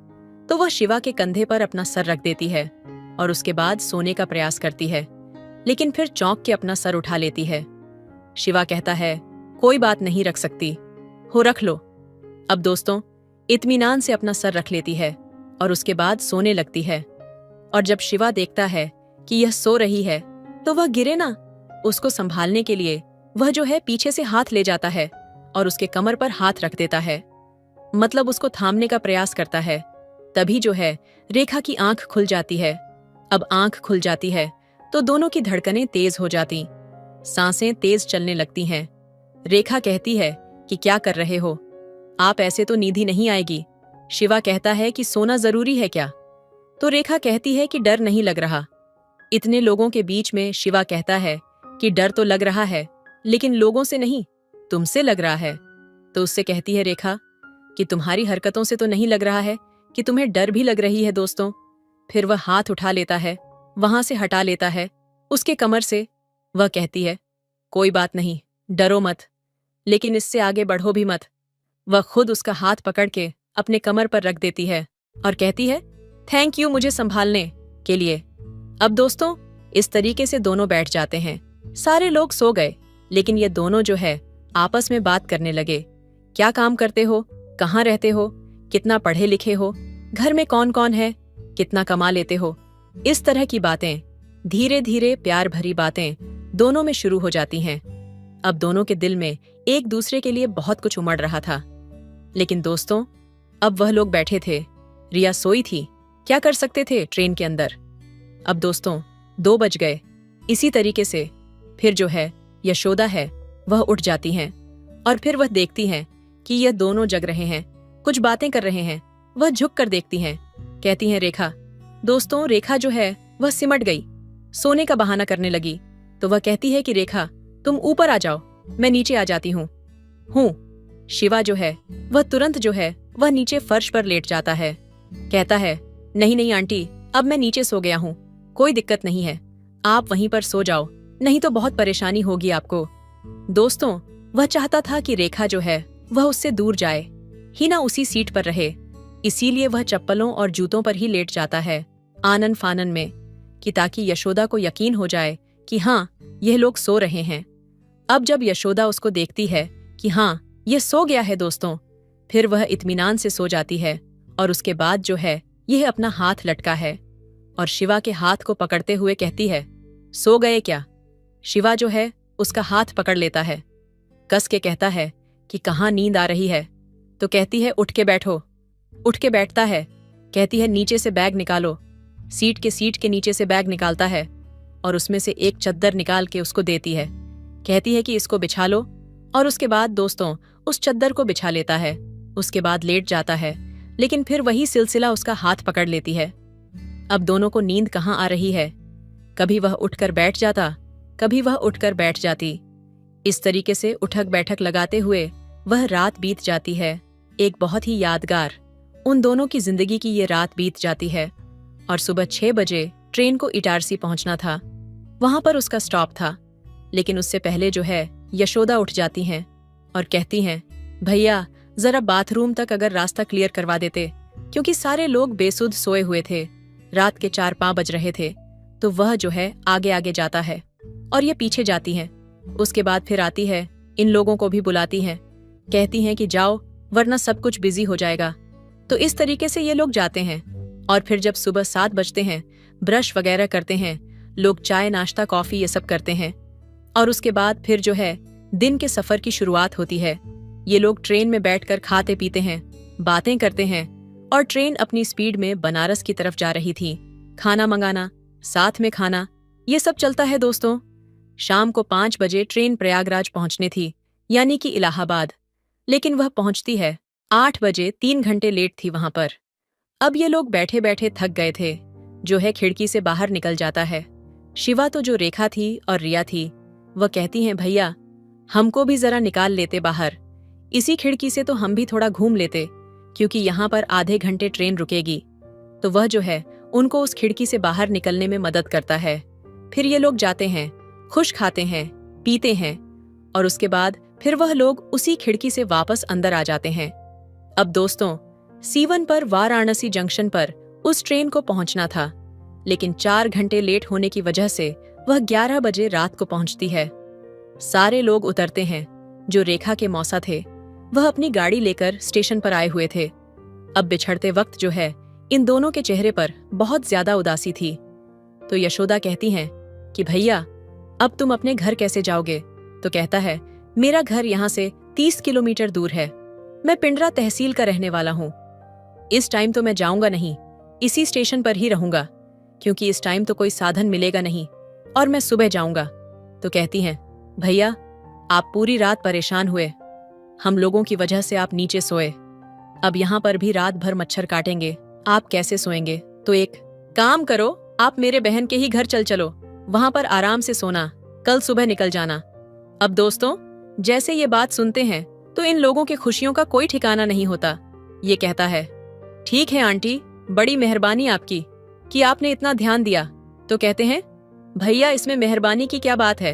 तो वह शिवा के कंधे पर अपना सर रख देती है और उसके बाद सोने का प्रयास करती है, लेकिन फिर चौंक के अपना सर उठा लेती है। शिवा कहता है, कोई बात नहीं रख सकती हो, रख लो। अब दोस्तों इत्मीनान से अपना सर रख लेती है और उसके बाद सोने लगती है। और जब शिवा देखता है कि यह सो रही है तो वह गिरे ना, उसको संभालने के लिए वह जो है पीछे से हाथ ले जाता है और उसके कमर पर हाथ रख देता है, मतलब उसको थामने का प्रयास करता है। तभी जो है रेखा की आंख खुल जाती है। अब आंख खुल जाती है तो दोनों की धड़कनें तेज हो जाती, सांसें तेज चलने लगती हैं। रेखा कहती है कि क्या कर रहे हो आप, ऐसे तो नींद ही नहीं आएगी। शिवा कहता है कि सोना जरूरी है क्या? तो रेखा कहती है कि डर नहीं लग रहा। इतने लोगों के बीच में शिवा कहता है कि डर तो लग रहा है, लेकिन लोगों से नहीं, तुमसे लग रहा है। तो उससे कहती है रेखा कि तुम्हारी हरकतों से तो नहीं लग रहा है कि तुम्हें डर भी लग रही है दोस्तों। फिर वह हाथ उठा लेता है, वहां से हटा लेता है उसके कमर से। वह कहती है, कोई बात नहीं, डरो मत, लेकिन इससे आगे बढ़ो भी मत। वह खुद उसका हाथ पकड़ के अपने कमर पर रख देती है और कहती है, थैंक यू मुझे संभालने के लिए। अब दोस्तों इस तरीके से दोनों बैठ जाते हैं। सारे लोग सो गए, लेकिन ये दोनों जो है आपस में बात करने लगे। क्या काम करते हो, कहाँ रहते हो, कितना पढ़े लिखे हो, घर में कौन कौन है, कितना कमा लेते हो, इस तरह की बातें, धीरे धीरे प्यार भरी बातें दोनों में शुरू हो जाती हैं। अब दोनों के दिल में एक दूसरे के लिए बहुत कुछ उमड़ रहा था। लेकिन दोस्तों अब वह लोग बैठे थे, रिया सोई थी, क्या कर सकते थे ट्रेन के अंदर। अब दोस्तों 2 बज गए। इसी तरीके से फिर जो है यशोदा है वह उठ जाती हैं और फिर वह देखती हैं कि यह दोनों जग रहे हैं, कुछ बातें कर रहे हैं। वह झुक कर देखती हैं, कहती हैं रेखा। दोस्तों रेखा जो है वह सिमट गई, सोने का बहाना करने लगी। तो वह कहती है कि रेखा तुम ऊपर आ जाओ, मैं नीचे आ जाती हूँ। शिवा जो है वह तुरंत जो है वह नीचे फर्श पर लेट जाता है, कहता है, नहीं नहीं आंटी, अब मैं नीचे सो गया हूँ, कोई दिक्कत नहीं है, आप वहीं पर सो जाओ, नहीं तो बहुत परेशानी होगी आपको। दोस्तों वह चाहता था कि रेखा जो है वह उससे दूर जाए ही ना, उसी सीट पर रहे, इसीलिए वह चप्पलों और जूतों पर ही लेट जाता है आनन फानन में, कि ताकि यशोदा को यकीन हो जाए कि हाँ यह लोग सो रहे हैं। अब जब यशोदा उसको देखती है कि हाँ यह सो गया है दोस्तों, फिर वह इत्मीनान से सो जाती है और उसके बाद जो है यह अपना हाथ लटका है और शिवा के हाथ को पकड़ते हुए कहती है, सो गए क्या? शिवा जो है उसका हाथ पकड़ लेता है, कस के कहता है कि कहाँ नींद आ रही है। तो कहती है, उठ के बैठो। उठ के बैठता है, कहती है, नीचे से बैग निकालो। सीट के नीचे से बैग निकालता है और उसमें से एक चद्दर निकाल के उसको देती है, कहती है कि इसको बिछा लो। और उसके बाद दोस्तों उस चद्दर को बिछा लेता है, उसके बाद लेट जाता है, लेकिन फिर वही सिलसिला उसका हाथ पकड़ लेती है। अब दोनों को नींद कहाँ आ रही है, कभी वह उठकर बैठ जाता, कभी वह उठकर बैठ जाती। इस तरीके से उठक बैठक लगाते हुए वह रात बीत जाती है। एक बहुत ही यादगार उन दोनों की जिंदगी की ये रात बीत जाती है और सुबह 6 बजे ट्रेन को इटारसी पहुंचना था, वहां पर उसका स्टॉप था। लेकिन उससे पहले जो है यशोदा उठ जाती हैं और कहती हैं, भैया जरा बाथरूम तक अगर रास्ता क्लियर करवा देते, क्योंकि सारे लोग बेसुध सोए हुए थे, रात के 4-5 बज रहे थे। तो वह जो है आगे आगे जाता है और ये पीछे जाती हैं। उसके बाद फिर आती है, इन लोगों को भी बुलाती हैं, कहती हैं कि जाओ वरना सब कुछ बिजी हो जाएगा। तो इस तरीके से ये लोग जाते हैं और फिर जब सुबह 7 बजते हैं, ब्रश वगैरह करते हैं, लोग चाय नाश्ता कॉफी ये सब करते हैं और उसके बाद फिर जो है दिन के सफर की शुरुआत होती है। ये लोग ट्रेन में बैठकर खाते पीते हैं, बातें करते हैं और ट्रेन अपनी स्पीड में बनारस की तरफ जा रही थी। खाना मंगाना, साथ में खाना, ये सब चलता है दोस्तों। शाम को 5 बजे ट्रेन प्रयागराज पहुंचने थी, यानी कि इलाहाबाद, लेकिन वह पहुंचती है 8 बजे, 3 घंटे लेट थी वहां पर। अब ये लोग बैठे बैठे थक गए थे। जो है खिड़की से बाहर निकल जाता है। शिवा तो जो रेखा थी और रिया थी, वह कहती हैं भैया हमको भी जरा निकाल लेते बाहर, इसी खिड़की से तो हम भी थोड़ा घूम लेते, क्योंकि यहाँ पर आधे घंटे ट्रेन रुकेगी। तो वह जो है उनको उस खिड़की से बाहर निकलने में मदद करता है। फिर ये लोग जाते हैं, खुश खाते हैं, पीते हैं, और उसके बाद फिर वह लोग उसी खिड़की से वापस अंदर आ जाते हैं। अब दोस्तों, C1 पर वाराणसी जंक्शन पर उस ट्रेन को पहुंचना था, लेकिन 4 घंटे लेट होने की वजह से वह 11 बजे रात को पहुंचती है। सारे लोग उतरते हैं। जो रेखा के मौसा थे, वह अपनी गाड़ी लेकर स्टेशन पर आए हुए थे। अब बिछड़ते वक्त जो है इन दोनों के चेहरे पर बहुत ज्यादा उदासी थी। तो यशोदा कहती हैं कि भैया अब तुम अपने घर कैसे जाओगे? तो कहता है मेरा घर यहाँ से 30 किलोमीटर दूर है, मैं पिंडरा तहसील का रहने वाला हूँ। इस टाइम तो मैं जाऊंगा नहीं, इसी स्टेशन पर ही रहूंगा, क्योंकि इस टाइम तो कोई साधन मिलेगा नहीं और मैं सुबह जाऊंगा। तो कहती हैं भैया आप पूरी रात परेशान हुए, हम लोगों की वजह से आप नीचे सोए, अब यहाँ पर भी रात भर मच्छर काटेंगे, आप कैसे सोएंगे? तो एक काम करो, आप मेरे बहन के ही घर चलो, वहां पर आराम से सोना, कल सुबह निकल जाना। अब दोस्तों, जैसे ये बात सुनते हैं तो इन लोगों की खुशियों का कोई ठिकाना नहीं होता। ये कहता है ठीक है आंटी, बड़ी मेहरबानी आपकी कि आपने इतना ध्यान दिया। तो कहते हैं भैया इसमें मेहरबानी की क्या बात है,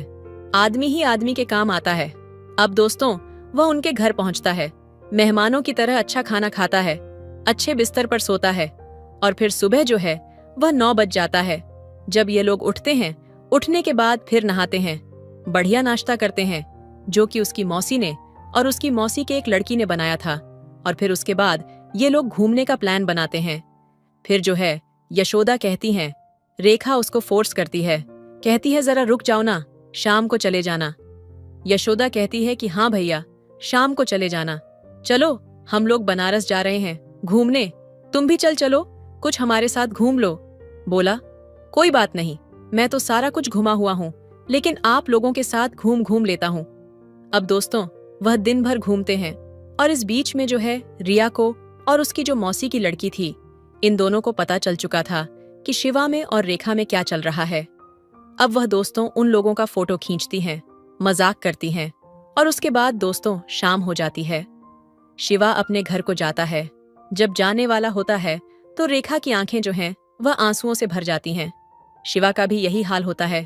आदमी ही आदमी के काम आता है। अब दोस्तों, वह उनके घर पहुंचता है, मेहमानों की तरह अच्छा खाना खाता है, अच्छे बिस्तर पर सोता है, और फिर सुबह जो है वह 9 बज जाता है। जब ये लोग उठते हैं, उठने के बाद फिर नहाते हैं, बढ़िया नाश्ता करते हैं, जो कि उसकी मौसी ने और उसकी मौसी के एक लड़की ने बनाया था, और फिर उसके बाद ये लोग घूमने का प्लान बनाते हैं। फिर जो है यशोदा कहती हैं, रेखा उसको फोर्स करती है, कहती है जरा रुक जाओ ना, शाम को चले जाना। यशोदा कहती है कि हाँ भैया शाम को चले जाना, चलो हम लोग बनारस जा रहे हैं घूमने, तुम भी चलो, कुछ हमारे साथ घूम लो। बोला कोई बात नहीं, मैं तो सारा कुछ घुमा हुआ हूँ, लेकिन आप लोगों के साथ घूम लेता हूँ। अब दोस्तों, वह दिन भर घूमते हैं, और इस बीच में जो है रिया को और उसकी जो मौसी की लड़की थी, इन दोनों को पता चल चुका था कि शिवा में और रेखा में क्या चल रहा है। अब वह दोस्तों उन लोगों का फोटो खींचती हैं, मजाक करती हैं, और उसके बाद दोस्तों शाम हो जाती है। शिवा अपने घर को जाता है। जब जाने वाला होता है तो रेखा की आंखें जो हैं वह आंसुओं से भर जाती हैं। शिवा का भी यही हाल होता है।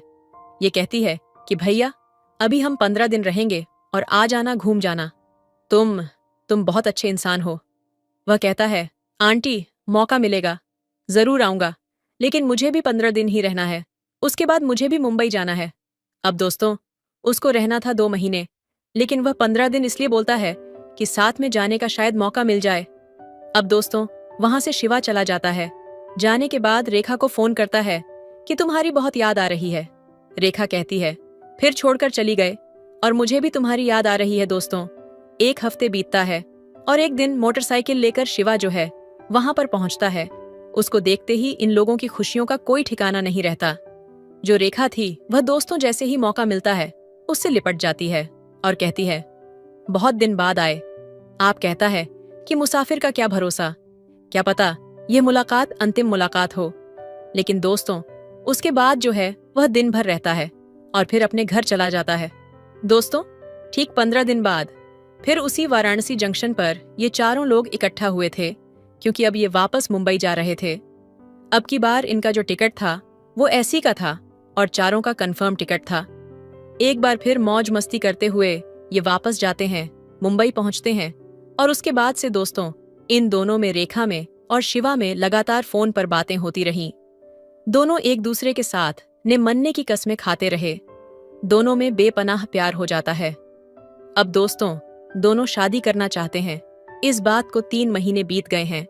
ये कहती है कि भैया अभी हम 15 दिन रहेंगे और आ जाना, घूम जाना, तुम बहुत अच्छे इंसान हो। वह कहता है आंटी मौका मिलेगा जरूर आऊंगा, लेकिन मुझे भी 15 दिन ही रहना है, उसके बाद मुझे भी मुंबई जाना है। अब दोस्तों, उसको रहना था 2 महीने, लेकिन वह 15 दिन इसलिए बोलता है कि साथ में जाने का शायद मौका मिल जाए। अब दोस्तों, वहां से शिवा चला जाता है। जाने के बाद रेखा को फोन करता है कि तुम्हारी बहुत याद आ रही है। रेखा कहती है फिर छोड़कर चली गए, और मुझे भी तुम्हारी याद आ रही है। दोस्तों, 1 हफ्ते बीतता है, और एक दिन मोटरसाइकिल लेकर शिवा जो है वहां पर पहुंचता है। उसको देखते ही इन लोगों की खुशियों का कोई ठिकाना नहीं रहता। जो रेखा थी वह दोस्तों जैसे ही मौका मिलता है उससे लिपट जाती है और कहती है बहुत दिन बाद आए आप, कहता है कि मुसाफिर का क्या भरोसा, क्या पता यह मुलाकात अंतिम मुलाकात हो। लेकिन दोस्तों, उसके बाद जो है वह दिन भर रहता है और फिर अपने घर चला जाता है। दोस्तों, ठीक 15 दिन बाद फिर उसी वाराणसी जंक्शन पर ये चारों लोग इकट्ठा हुए थे, क्योंकि अब ये वापस मुंबई जा रहे थे। अब की बार इनका जो टिकट था वो एसी का था और चारों का कंफर्म टिकट था। एक बार फिर मौज मस्ती करते हुए ये वापस जाते हैं, मुंबई पहुंचते हैं, और उसके बाद से दोस्तों इन दोनों में, रेखा में और शिवा में लगातार फोन पर बातें होती रहीं। दोनों एक दूसरे के साथ निमन्ने की कस्में खाते रहे। दोनों में बेपनाह प्यार हो जाता है। अब दोस्तों, दोनों शादी करना चाहते हैं। इस बात को 3 महीने बीत गए हैं।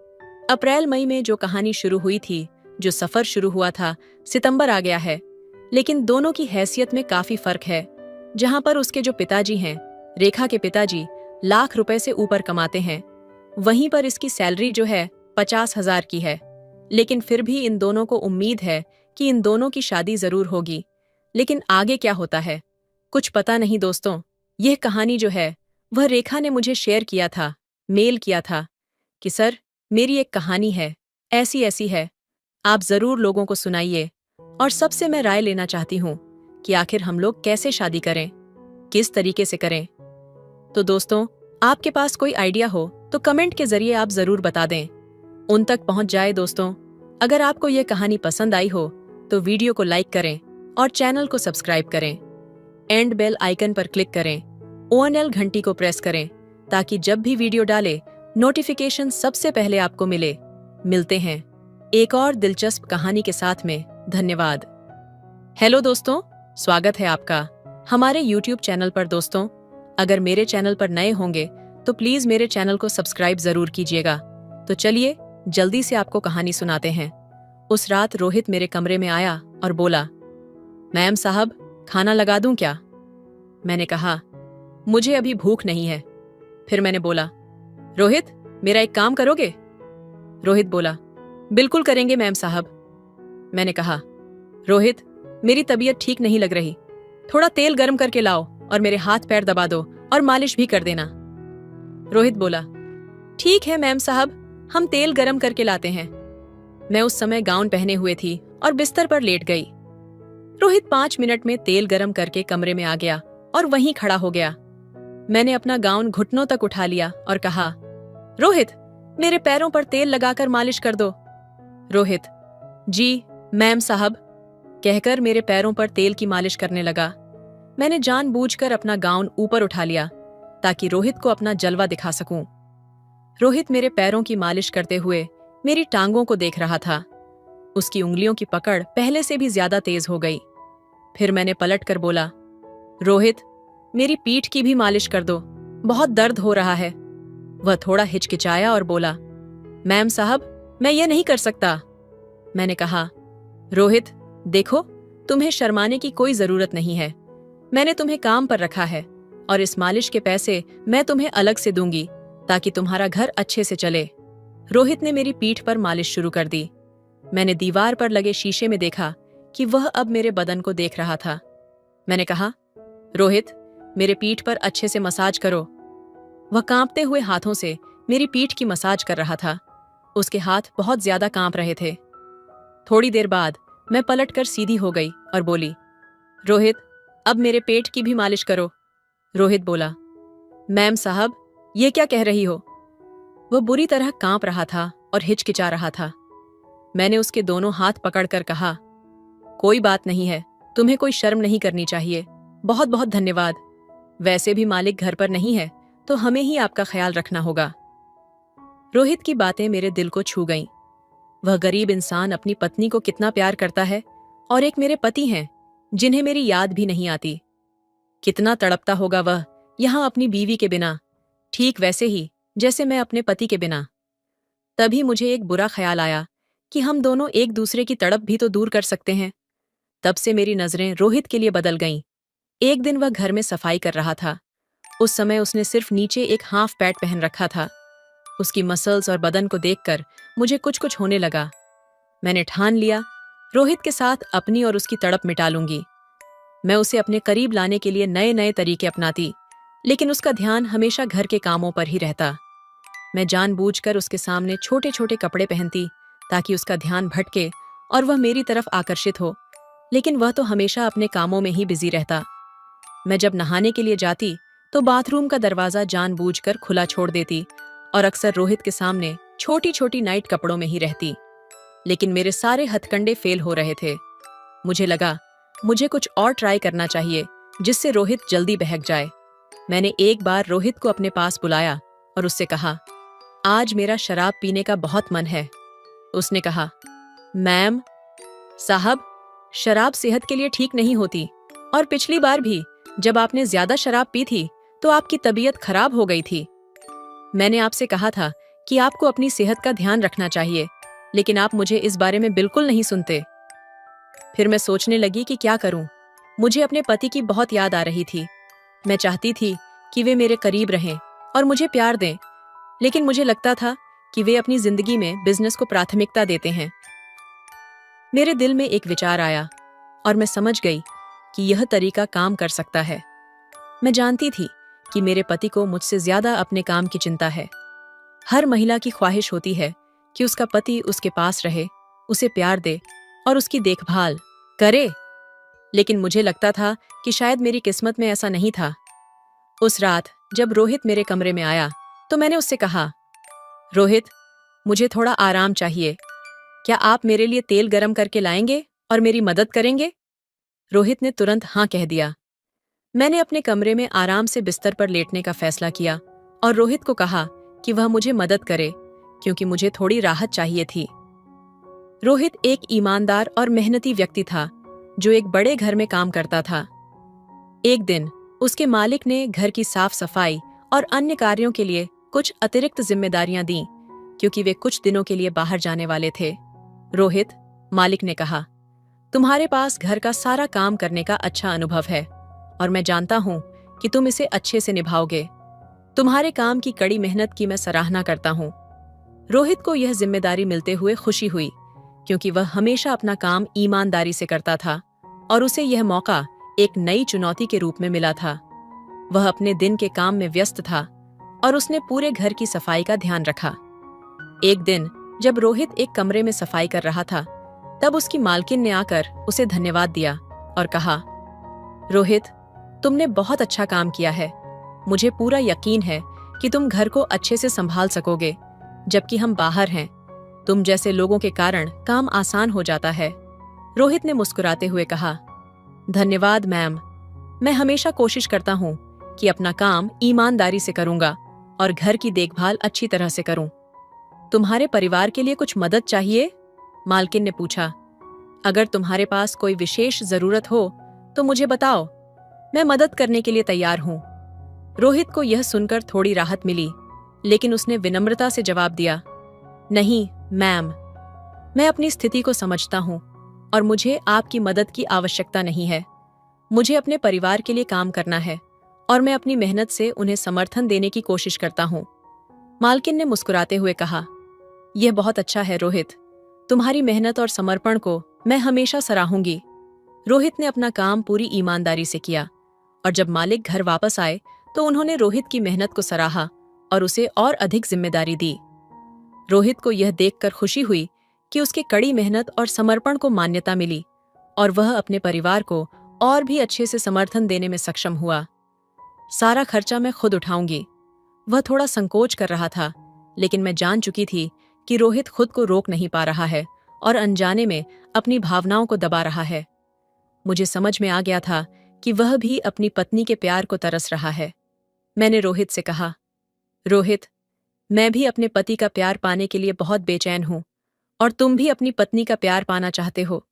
अप्रैल मई में जो कहानी शुरू हुई थी, जो सफर शुरू हुआ था, सितंबर आ गया है। लेकिन दोनों की हैसियत में काफी फर्क है। जहां पर उसके जो पिताजी हैं, रेखा के पिताजी लाख रुपए से ऊपर कमाते हैं, वहीं पर इसकी सैलरी जो है 50,000 की है। लेकिन फिर भी इन दोनों को उम्मीद है कि इन दोनों की शादी जरूर होगी। लेकिन आगे क्या होता है कुछ पता नहीं। दोस्तों, यह कहानी जो है वह रेखा ने मुझे शेयर किया था, मेल किया था कि सर मेरी एक कहानी है, ऐसी ऐसी है। आप जरूर लोगों को सुनाइए। और सबसे मैं राय लेना चाहती हूँ कि आखिर हम लोग कैसे शादी करें, किस तरीके से करें। तो दोस्तों, आपके पास कोई आइडिया हो तो कमेंट के जरिए आप जरूर बता दें, उन तक पहुंच जाए। दोस्तों, अगर आपको यह कहानी पसंद आई हो तो वीडियो को लाइक करें और चैनल को सब्सक्राइब करें। एंड बेल आइकन पर क्लिक करें, ONL घंटी को प्रेस करें ताकि जब भी वीडियो डाले नोटिफिकेशन सबसे पहले आपको मिले। मिलते हैं एक और दिलचस्प कहानी के साथ में। धन्यवाद। हेलो दोस्तों, स्वागत है आपका हमारे YouTube चैनल पर। दोस्तों, अगर मेरे चैनल पर नए होंगे तो प्लीज मेरे चैनल को सब्सक्राइब जरूर कीजिएगा। तो चलिए जल्दी से आपको कहानी सुनाते हैं। उस रात रोहित मेरे कमरे में आया और बोला, मैम साहब, खाना लगा दूं क्या? मैंने कहा, मुझे अभी भूख नहीं है। फिर मैंने बोला, रोहित, मेरा एक काम करोगे? रोहित बोला, बिल्कुल करेंगे मैम साहब। मैंने कहा, रोहित, मेरी तबीयत ठीक नहीं लग रही, थोड़ा तेल गर्म करके लाओ और मेरे हाथ पैर दबा दो और मालिश भी कर देना। रोहित बोला, ठीक है मैम साहब, हम तेल गर्म करके लाते हैं। मैं उस समय गाउन पहने हुए थी और बिस्तर पर लेट गई। रोहित 5 मिनट में तेल गर्म करके कमरे में आ गया और वहीं खड़ा हो गया। मैंने अपना गाउन घुटनों तक उठा लिया और कहा, रोहित, मेरे पैरों पर तेल लगाकर मालिश कर दो। रोहित, जी मैम साहब, कहकर मेरे पैरों पर तेल की मालिश करने लगा। मैंने जानबूझकर अपना गाउन ऊपर उठा लिया ताकि रोहित को अपना जलवा दिखा सकूं। रोहित मेरे पैरों की मालिश करते हुए मेरी टांगों को देख रहा था। उसकी उंगलियों की पकड़ पहले से भी ज्यादा तेज हो गई। फिर मैंने पलट कर बोला, रोहित, मेरी पीठ की भी मालिश कर दो, बहुत दर्द हो रहा है। वह थोड़ा हिचकिचाया और बोला, मैम साहब, मैं ये नहीं कर सकता। मैंने कहा, रोहित, देखो, तुम्हें शर्माने की कोई जरूरत नहीं है। मैंने तुम्हें काम पर रखा है और इस मालिश के पैसे मैं तुम्हें अलग से दूंगी ताकि तुम्हारा घर अच्छे से चले। रोहित ने मेरी पीठ पर मालिश शुरू कर दी। मैंने दीवार पर लगे शीशे में देखा कि वह अब मेरे बदन को देख रहा था। मैंने कहा, रोहित, मेरे पीठ पर अच्छे से मसाज करो। वह कांपते हुए हाथों से मेरी पीठ की मसाज कर रहा था। उसके हाथ बहुत ज्यादा कांप रहे थे। थोड़ी देर बाद मैं पलटकर सीधी हो गई और बोली, रोहित, अब मेरे पेट की भी मालिश करो। रोहित बोला, मैम साहब, ये क्या कह रही हो? वह बुरी तरह कांप रहा था और हिचकिचा रहा था। मैंने उसके दोनों हाथ पकड़कर कहा, कोई बात नहीं है, तुम्हें कोई शर्म नहीं करनी चाहिए। बहुत बहुत धन्यवाद। वैसे भी मालिक घर पर नहीं है तो हमें ही आपका ख्याल रखना होगा। रोहित की बातें मेरे दिल को छू गईं। वह गरीब इंसान अपनी पत्नी को कितना प्यार करता है और एक मेरे पति हैं जिन्हें मेरी याद भी नहीं आती। कितना तड़पता होगा वह यहां अपनी बीवी के बिना, ठीक वैसे ही जैसे मैं अपने पति के बिना। तभी मुझे एक बुरा ख्याल आया कि हम दोनों एक दूसरे की तड़प भी तो दूर कर सकते हैं। तब से मेरी नजरें रोहित के लिए बदल गईं। एक दिन वह घर में सफाई कर रहा था। उस समय उसने सिर्फ नीचे एक हाफ पैंट पहन रखा था। उसकी मसल्स और बदन को देखकर मुझे कुछ कुछ होने लगा। मैंने ठान लिया, रोहित के साथ अपनी और उसकी तड़प मिटा लूंगी। मैं उसे अपने करीब लाने के लिए नए नए तरीके अपनाती, लेकिन उसका ध्यान हमेशा घर के कामों पर ही रहता। मैं जानबूझकर उसके सामने छोटे छोटे कपड़े पहनती ताकि उसका ध्यान भटके और वह मेरी तरफ आकर्षित हो, लेकिन वह तो हमेशा अपने कामों में ही बिजी रहता। मैं जब नहाने के लिए जाती तो बाथरूम का दरवाजा जानबूझकर खुला छोड़ देती और अक्सर रोहित के सामने छोटी छोटी नाइट कपड़ों में ही रहती। लेकिन मेरे सारे हथकंडे फेल हो रहे थे। मुझे लगा मुझे कुछ और ट्राई करना चाहिए जिससे रोहित जल्दी बहक जाए। मैंने एक बार रोहित को अपने पास बुलाया और उससे कहा, आज मेरा शराब पीने का बहुत मन है। उसने कहा, मैम साहब, शराब सेहत के लिए ठीक नहीं होती और पिछली बार भी जब आपने ज्यादा शराब पी थी तो आपकी तबीयत खराब हो गई थी। मैंने आपसे कहा था कि आपको अपनी सेहत का ध्यान रखना चाहिए, लेकिन आप मुझे इस बारे में बिल्कुल नहीं सुनते। फिर मैं सोचने लगी कि क्या करूं। मुझे अपने पति की बहुत याद आ रही थी। मैं चाहती थी कि वे मेरे करीब रहें और मुझे प्यार दें, लेकिन मुझे लगता था कि वे अपनी जिंदगी में बिजनेस को प्राथमिकता देते हैं। मेरे दिल में एक विचार आया और मैं समझ गई कि यह तरीका काम कर सकता है। मैं जानती थी कि मेरे पति को मुझसे ज्यादा अपने काम की चिंता है। हर महिला की ख्वाहिश होती है कि उसका पति उसके पास रहे, उसे प्यार दे और उसकी देखभाल करे। लेकिन मुझे लगता था कि शायद मेरी किस्मत में ऐसा नहीं था। उस रात जब रोहित मेरे कमरे में आया तो मैंने उससे कहा, रोहित, मुझे थोड़ा आराम चाहिए। क्या आप मेरे लिए तेल गरम करके लाएंगे और मेरी मदद करेंगे? रोहित ने तुरंत हाँ कह दिया। मैंने अपने कमरे में आराम से बिस्तर पर लेटने का फैसला किया और रोहित को कहा कि वह मुझे मदद करे, क्योंकि मुझे थोड़ी राहत चाहिए थी। रोहित एक ईमानदार और मेहनती व्यक्ति था जो एक बड़े घर में काम करता था। एक दिन उसके मालिक ने घर की साफ सफाई और अन्य कार्यों के लिए कुछ अतिरिक्त जिम्मेदारियां दी, क्योंकि वे कुछ दिनों के लिए बाहर जाने वाले थे। रोहित, मालिक ने कहा, तुम्हारे पास घर का सारा काम करने का अच्छा अनुभव है और मैं जानता हूं कि तुम इसे अच्छे से निभाओगे। तुम्हारे काम की कड़ी मेहनत की मैं सराहना करता हूं। रोहित को यह जिम्मेदारी मिलते हुए खुशी हुई, क्योंकि वह हमेशा अपना काम ईमानदारी से करता था और उसे यह मौका एक नई चुनौती के रूप में मिला था। वह अपने दिन के काम में व्यस्त था और उसने पूरे घर की सफाई का ध्यान रखा। एक दिन जब रोहित एक कमरे में सफाई कर रहा था, तब उसकी मालकिन ने आकर उसे धन्यवाद दिया और कहा, रोहित, तुमने बहुत अच्छा काम किया है। मुझे पूरा यकीन है कि तुम घर को अच्छे से संभाल सकोगे। जबकि हम बाहर हैं, तुम जैसे लोगों के कारण काम आसान हो जाता है। रोहित ने मुस्कुराते हुए कहा, धन्यवाद मैम। मैं हमेशा कोशिश करता हूँ कि अपना काम ईमानदारी से करूंगा और घर की देखभाल अच्छी तरह से करूं। तुम्हारे परिवार के लिए कुछ मदद चाहिए? मालकिन ने पूछा। अगर तुम्हारे पास कोई विशेष जरूरत हो तो मुझे बताओ, मैं मदद करने के लिए तैयार हूं। रोहित को यह सुनकर थोड़ी राहत मिली, लेकिन उसने विनम्रता से जवाब दिया, नहीं मैम, मैं अपनी स्थिति को समझता हूं और मुझे आपकी मदद की आवश्यकता नहीं है। मुझे अपने परिवार के लिए काम करना है और मैं अपनी मेहनत से उन्हें समर्थन देने की कोशिश करता हूं। मालकिन ने मुस्कुराते हुए कहा, यह बहुत अच्छा है रोहित। तुम्हारी मेहनत और समर्पण को मैं हमेशा सराहूंगी। रोहित ने अपना काम पूरी ईमानदारी से किया और जब मालिक घर वापस आए तो उन्होंने रोहित की मेहनत को सराहा और उसे और अधिक जिम्मेदारी दी। रोहित को यह देखकर खुशी हुई कि उसके कड़ी मेहनत और समर्पण को मान्यता मिली और वह अपने परिवार को और भी अच्छे से समर्थन देने में सक्षम हुआ। सारा खर्चा मैं खुद उठाऊंगी। वह थोड़ा संकोच कर रहा था, लेकिन मैं जान चुकी थी कि रोहित खुद को रोक नहीं पा रहा है और अनजाने में अपनी भावनाओं को दबा रहा है। मुझे समझ में आ गया था कि वह भी अपनी पत्नी के प्यार को तरस रहा है। मैंने रोहित से कहा, रोहित, मैं भी अपने पति का प्यार पाने के लिए बहुत बेचैन हूं और तुम भी अपनी पत्नी का प्यार पाना चाहते हो,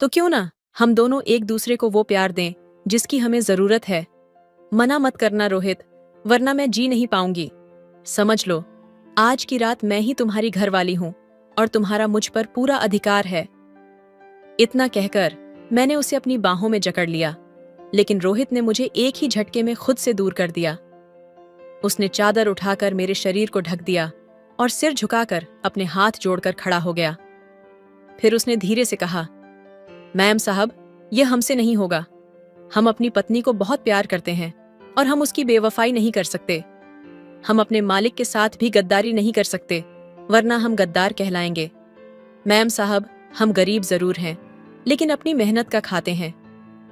तो क्यों ना हम दोनों एक दूसरे को वो प्यार दें जिसकी हमें जरूरत है। मना मत करना रोहित, वरना मैं जी नहीं पाऊंगी। समझ लो, आज की रात मैं ही तुम्हारी घरवाली हूं और तुम्हारा मुझ पर पूरा अधिकार है। इतना कहकर मैंने उसे अपनी बाहों में जकड़ लिया, लेकिन रोहित ने मुझे एक ही झटके में खुद से दूर कर दिया। उसने चादर उठाकर मेरे शरीर को ढक दिया और सिर झुकाकर अपने हाथ जोड़कर खड़ा हो गया। फिर उसने धीरे से कहा, मैम साहब, यह हमसे नहीं होगा। हम अपनी पत्नी को बहुत प्यार करते हैं और हम उसकी बेवफाई नहीं कर सकते। हम अपने मालिक के साथ भी गद्दारी नहीं कर सकते, वरना हम गद्दार कहलाएंगे। मैम साहब, हम गरीब जरूर हैं, लेकिन अपनी मेहनत का खाते हैं।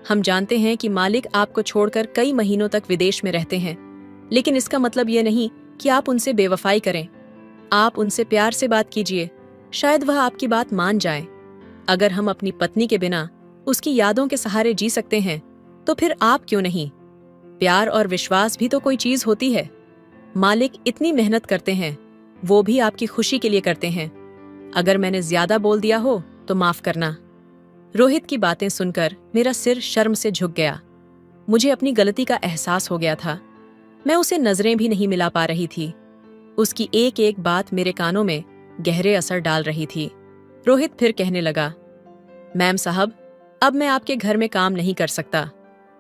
हम जानते हैं कि मालिक आपको छोड़कर कई महीनों तक विदेश में रहते हैं, लेकिन इसका मतलब यह नहीं कि आप उनसे बेवफाई करें। आप उनसे प्यार से बात कीजिए, शायद वह आपकी बात मान जाए। अगर हम अपनी पत्नी के बिना उसकी यादों के सहारे जी सकते हैं, तो फिर आप क्यों नहीं? प्यार और विश्वास भी तो कोई चीज होती है। मालिक इतनी मेहनत करते हैं, वो भी आपकी खुशी के लिए करते हैं। अगर मैंने ज्यादा बोल दिया हो तो माफ करना। रोहित की बातें सुनकर मेरा सिर शर्म से झुक गया। मुझे अपनी गलती का एहसास हो गया था। मैं उसे नजरें भी नहीं मिला पा रही थी। उसकी एक एक बात मेरे कानों में गहरे असर डाल रही थी। रोहित फिर कहने लगा, मैम साहब, अब मैं आपके घर में काम नहीं कर सकता।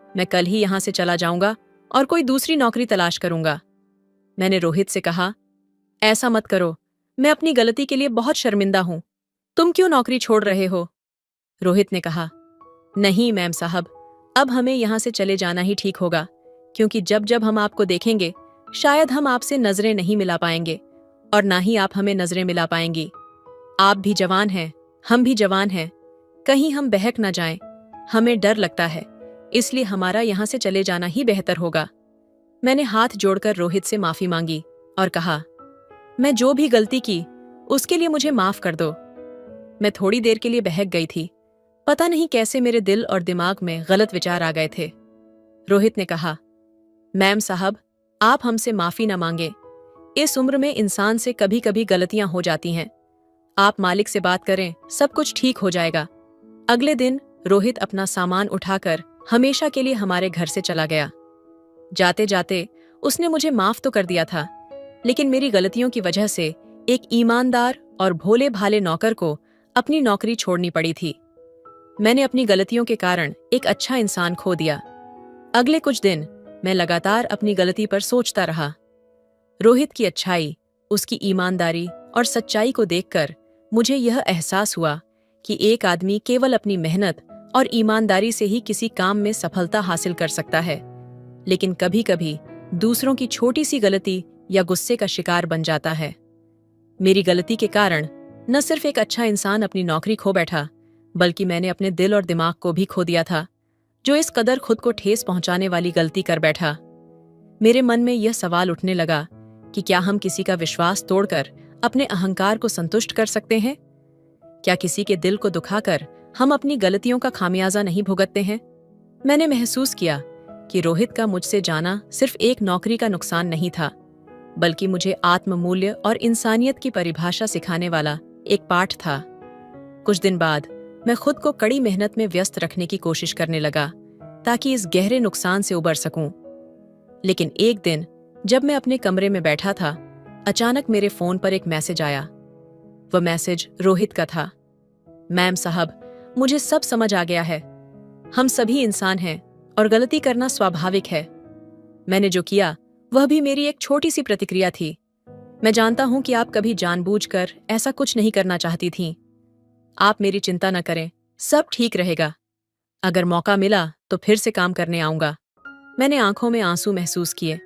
मैं कल ही यहां से चला जाऊंगा और कोई दूसरी नौकरी तलाश करूंगा। मैंने रोहित से कहा, ऐसा मत करो, मैं अपनी गलती के लिए बहुत शर्मिंदा हूं। तुम क्यों नौकरी छोड़ रहे हो? रोहित ने कहा, नहीं मैम साहब, अब हमें यहां से चले जाना ही ठीक होगा, क्योंकि जब जब हम आपको देखेंगे शायद हम आपसे नजरें नहीं मिला पाएंगे और ना ही आप हमें नजरें मिला पाएंगी। आप भी जवान हैं, हम भी जवान हैं, कहीं हम बहक ना जाएं। हमें डर लगता है, इसलिए हमारा यहाँ से चले जाना ही बेहतर होगा। मैंने हाथ जोड़कर रोहित से माफी मांगी और कहा, मैं जो भी गलती की उसके लिए मुझे माफ कर दो। मैं थोड़ी देर के लिए बहक गई थी। पता नहीं कैसे मेरे दिल और दिमाग में गलत विचार आ गए थे। रोहित ने कहा, मैम साहब, आप हमसे माफी न मांगे। इस उम्र में इंसान से कभी कभी गलतियां हो जाती हैं। आप मालिक से बात करें, सब कुछ ठीक हो जाएगा। अगले दिन रोहित अपना सामान उठाकर हमेशा के लिए हमारे घर से चला गया। जाते जाते उसने मुझे माफ तो कर दिया था, लेकिन मेरी गलतियों की वजह से एक ईमानदार और भोले भाले नौकर को अपनी नौकरी छोड़नी पड़ी थी। मैंने अपनी गलतियों के कारण एक अच्छा इंसान खो दिया। अगले कुछ दिन मैं लगातार अपनी गलती पर सोचता रहा। रोहित की अच्छाई, उसकी ईमानदारी और सच्चाई को देखकर मुझे यह एहसास हुआ कि एक आदमी केवल अपनी मेहनत और ईमानदारी से ही किसी काम में सफलता हासिल कर सकता है, लेकिन कभी-कभी दूसरों की छोटी सी गलती या गुस्से का शिकार बन जाता है। मेरी गलती के कारण न सिर्फ एक अच्छा इंसान अपनी नौकरी खो बैठा, बल्कि मैंने अपने दिल और दिमाग को भी खो दिया था, जो इस कदर खुद को ठेस पहुंचाने वाली गलती कर बैठा। मेरे मन में यह सवाल उठने लगा कि क्या हम किसी का विश्वास तोड़कर अपने अहंकार को संतुष्ट कर सकते हैं? क्या किसी के दिल को दुखाकर हम अपनी गलतियों का खामियाजा नहीं भुगतते हैं? मैंने महसूस किया कि रोहित का मुझसे जाना सिर्फ एक नौकरी का नुकसान नहीं था, बल्कि मुझे आत्ममूल्य और इंसानियत की परिभाषा सिखाने वाला एक पाठ था। कुछ दिन बाद मैं खुद को कड़ी मेहनत में व्यस्त रखने की कोशिश करने लगा, ताकि इस गहरे नुकसान से उबर सकूं। लेकिन एक दिन जब मैं अपने कमरे में बैठा था, अचानक मेरे फोन पर एक मैसेज आया। वह मैसेज रोहित का था। मैम साहब, मुझे सब समझ आ गया है। हम सभी इंसान हैं और गलती करना स्वाभाविक है। मैंने जो किया वह भी मेरी एक छोटी सी प्रतिक्रिया थी। मैं जानता हूं कि आप कभी जानबूझकर ऐसा कुछ नहीं करना चाहती थीं। आप मेरी चिंता न करें, सब ठीक रहेगा। अगर मौका मिला तो फिर से काम करने आऊंगा। मैंने आंखों में आंसू महसूस किए।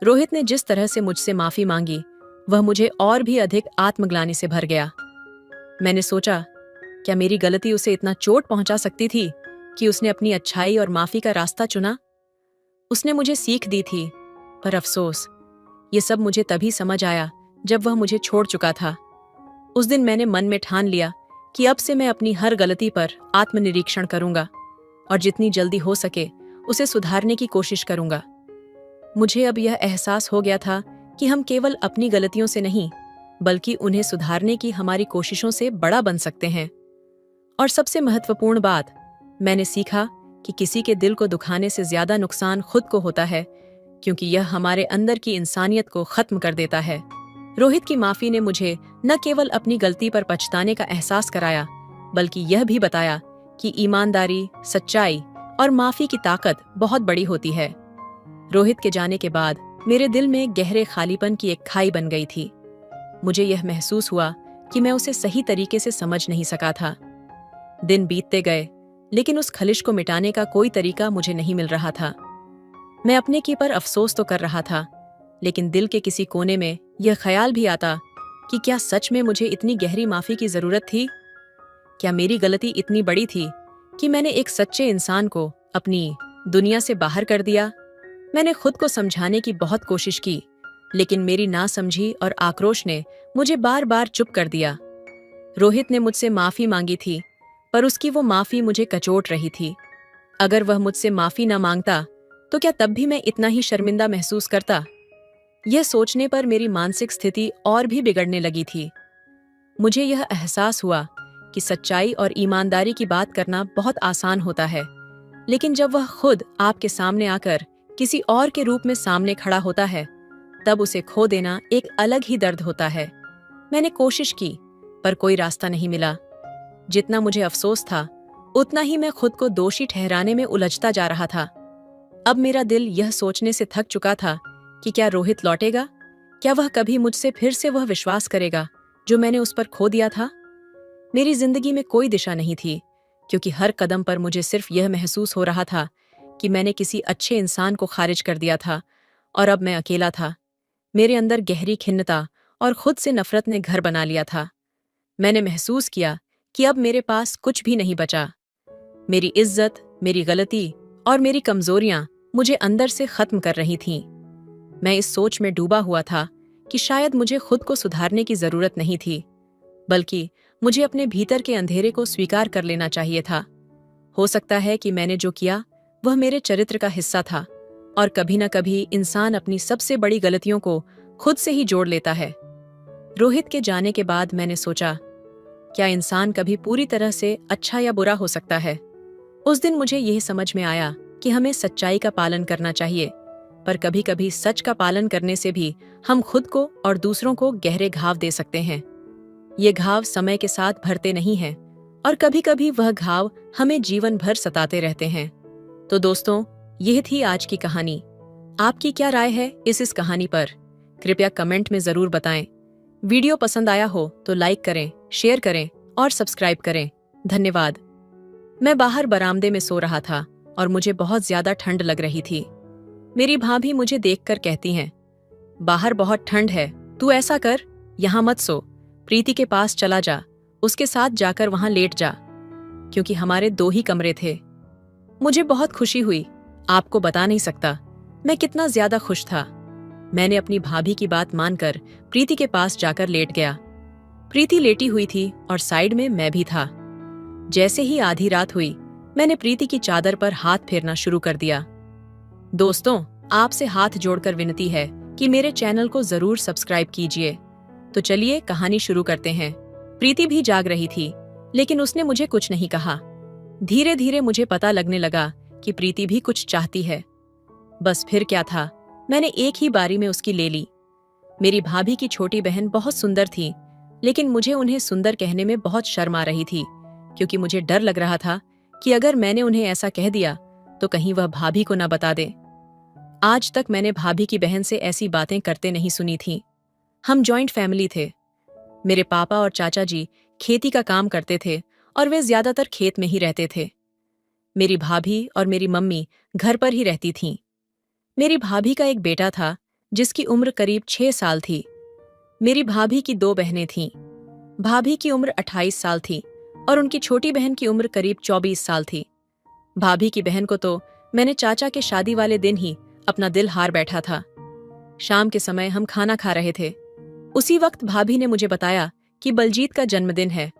रोहित ने जिस तरह से मुझसे माफी मांगी, वह मुझे और भी अधिक आत्मग्लानि से भर गया। मैंने सोचा, क्या मेरी गलती उसे इतना चोट पहुंचा सकती थी कि उसने अपनी अच्छाई और माफी का रास्ता चुना? उसने मुझे सीख दी थी, पर अफसोस, ये सब मुझे तभी समझ आया जब वह मुझे छोड़ चुका था। उस दिन मैंने मन में ठान लिया कि अब से मैं अपनी हर गलती पर आत्मनिरीक्षण करूंगा और जितनी जल्दी हो सके उसे सुधारने की कोशिश करूंगा। मुझे अब यह एहसास हो गया था कि हम केवल अपनी गलतियों से नहीं, बल्कि उन्हें सुधारने की हमारी कोशिशों से बड़ा बन सकते हैं। और सबसे महत्वपूर्ण बात, मैंने सीखा कि किसी के दिल को दुखाने से ज्यादा नुकसान खुद को होता है, क्योंकि यह हमारे अंदर की इंसानियत को खत्म कर देता है। रोहित की माफी ने मुझे न केवल अपनी गलती पर पछताने का एहसास कराया, बल्कि यह भी बताया कि ईमानदारी, सच्चाई और माफी की ताकत बहुत बड़ी होती है। रोहित के जाने के बाद मेरे दिल में गहरे खालीपन की एक खाई बन गई थी। मुझे यह महसूस हुआ कि मैं उसे सही तरीके से समझ नहीं सका था। दिन बीतते गए, लेकिन उस खलिश को मिटाने का कोई तरीका मुझे नहीं मिल रहा था। मैं अपने की पर अफसोस तो कर रहा था, लेकिन दिल के किसी कोने में यह ख्याल भी आता कि क्या सच में मुझे इतनी गहरी माफी की जरूरत थी? क्या मेरी गलती इतनी बड़ी थी कि मैंने एक सच्चे इंसान को अपनी दुनिया से बाहर कर दिया? मैंने खुद को समझाने की बहुत कोशिश की, लेकिन मेरी नासमझी और आक्रोश ने मुझे बार बार चुप कर दिया। रोहित ने मुझसे माफी मांगी थी, पर उसकी वो माफी मुझे कचोट रही थी। अगर वह मुझसे माफी न मांगता तो क्या तब भी मैं इतना ही शर्मिंदा महसूस करता? यह सोचने पर मेरी मानसिक स्थिति और भी बिगड़ने लगी थी। मुझे यह एहसास हुआ कि सच्चाई और ईमानदारी की बात करना बहुत आसान होता है, लेकिन जब वह खुद आपके सामने आकर किसी और के रूप में सामने खड़ा होता है, तब उसे खो देना एक अलग ही दर्द होता है। मैंने कोशिश की, पर कोई रास्ता नहीं मिला। जितना मुझे अफसोस था, उतना ही मैं खुद को दोषी ठहराने में उलझता जा रहा था। अब मेरा दिल यह सोचने से थक चुका था कि क्या रोहित लौटेगा? क्या वह कभी मुझसे फिर से वह विश्वास करेगा जो मैंने उस पर खो दिया था? मेरी जिंदगी में कोई दिशा नहीं थी, क्योंकि हर कदम पर मुझे सिर्फ यह महसूस हो रहा था कि मैंने किसी अच्छे इंसान को खारिज कर दिया था और अब मैं अकेला था। मेरे अंदर गहरी खिन्नता और खुद से नफरत ने घर बना लिया था। मैंने महसूस किया कि अब मेरे पास कुछ भी नहीं बचा। मेरी इज्जत, मेरी गलती और मेरी कमजोरियां मुझे अंदर से खत्म कर रही थीं। मैं इस सोच में डूबा हुआ था कि शायद मुझे खुद को सुधारने की जरूरत नहीं थी, बल्कि मुझे अपने भीतर के अंधेरे को स्वीकार कर लेना चाहिए था। हो सकता है कि मैंने जो किया वह मेरे चरित्र का हिस्सा था, और कभी न कभी इंसान अपनी सबसे बड़ी गलतियों को खुद से ही जोड़ लेता है। रोहित के जाने के बाद मैंने सोचा, क्या इंसान कभी पूरी तरह से अच्छा या बुरा हो सकता है? उस दिन मुझे यह समझ में आया कि हमें सच्चाई का पालन करना चाहिए, पर कभी कभी सच का पालन करने से भी हम खुद को और दूसरों को गहरे घाव दे सकते हैं। ये घाव समय के साथ भरते नहीं हैं, और कभी कभी वह घाव हमें जीवन भर सताते रहते हैं। तो दोस्तों, यह थी आज की कहानी। आपकी क्या राय है इस कहानी पर? कृपया कमेंट में जरूर बताएं। वीडियो पसंद आया हो तो लाइक करें, शेयर करें और सब्सक्राइब करें। धन्यवाद। मैं बाहर बरामदे में सो रहा था और मुझे बहुत ज्यादा ठंड लग रही थी। मेरी भाभी मुझे देखकर कहती हैं, बाहर बहुत ठंड है, तू ऐसा कर, यहाँ मत सो, प्रीति के पास चला जा, उसके साथ जाकर वहां लेट जा। क्योंकि हमारे 2 ही कमरे थे। मुझे बहुत खुशी हुई, आपको बता नहीं सकता मैं कितना ज्यादा खुश था। मैंने अपनी भाभी की बात मानकर प्रीति के पास जाकर लेट गया। प्रीति लेटी हुई थी और साइड में मैं भी था। जैसे ही आधी रात हुई, मैंने प्रीति की चादर पर हाथ फेरना शुरू कर दिया। दोस्तों, आपसे हाथ जोड़कर विनती है कि मेरे चैनल को जरूर सब्सक्राइब कीजिए। तो चलिए कहानी शुरू करते हैं। प्रीति भी जाग रही थी, लेकिन उसने मुझे कुछ नहीं कहा। धीरे धीरे मुझे पता लगने लगा कि प्रीति भी कुछ चाहती है। बस फिर क्या था, मैंने एक ही बारी में उसकी ले ली। मेरी भाभी की छोटी बहन बहुत सुंदर थी, लेकिन मुझे उन्हें सुंदर कहने में बहुत शर्म आ रही थी, क्योंकि मुझे डर लग रहा था कि अगर मैंने उन्हें ऐसा कह दिया तो कहीं वह भाभी को न बता दे। आज तक मैंने भाभी की बहन से ऐसी बातें करते नहीं सुनी थीं। हम जॉइंट फैमिली थे। मेरे पापा और चाचा जी खेती का काम करते थे और वे ज्यादातर खेत में ही रहते थे। मेरी भाभी और मेरी मम्मी घर पर ही रहती थीं। मेरी भाभी का एक बेटा था जिसकी उम्र करीब 6 साल थी। मेरी भाभी की 2 बहनें थीं। भाभी की उम्र 28 साल थी और उनकी छोटी बहन की उम्र करीब 24 साल थी। भाभी की बहन को तो मैंने चाचा के शादी वाले दिन ही अपना दिल हार बैठा था। शाम के समय हम खाना खा रहे थे। उसी वक्त भाभी ने मुझे बताया कि बलजीत का जन्मदिन है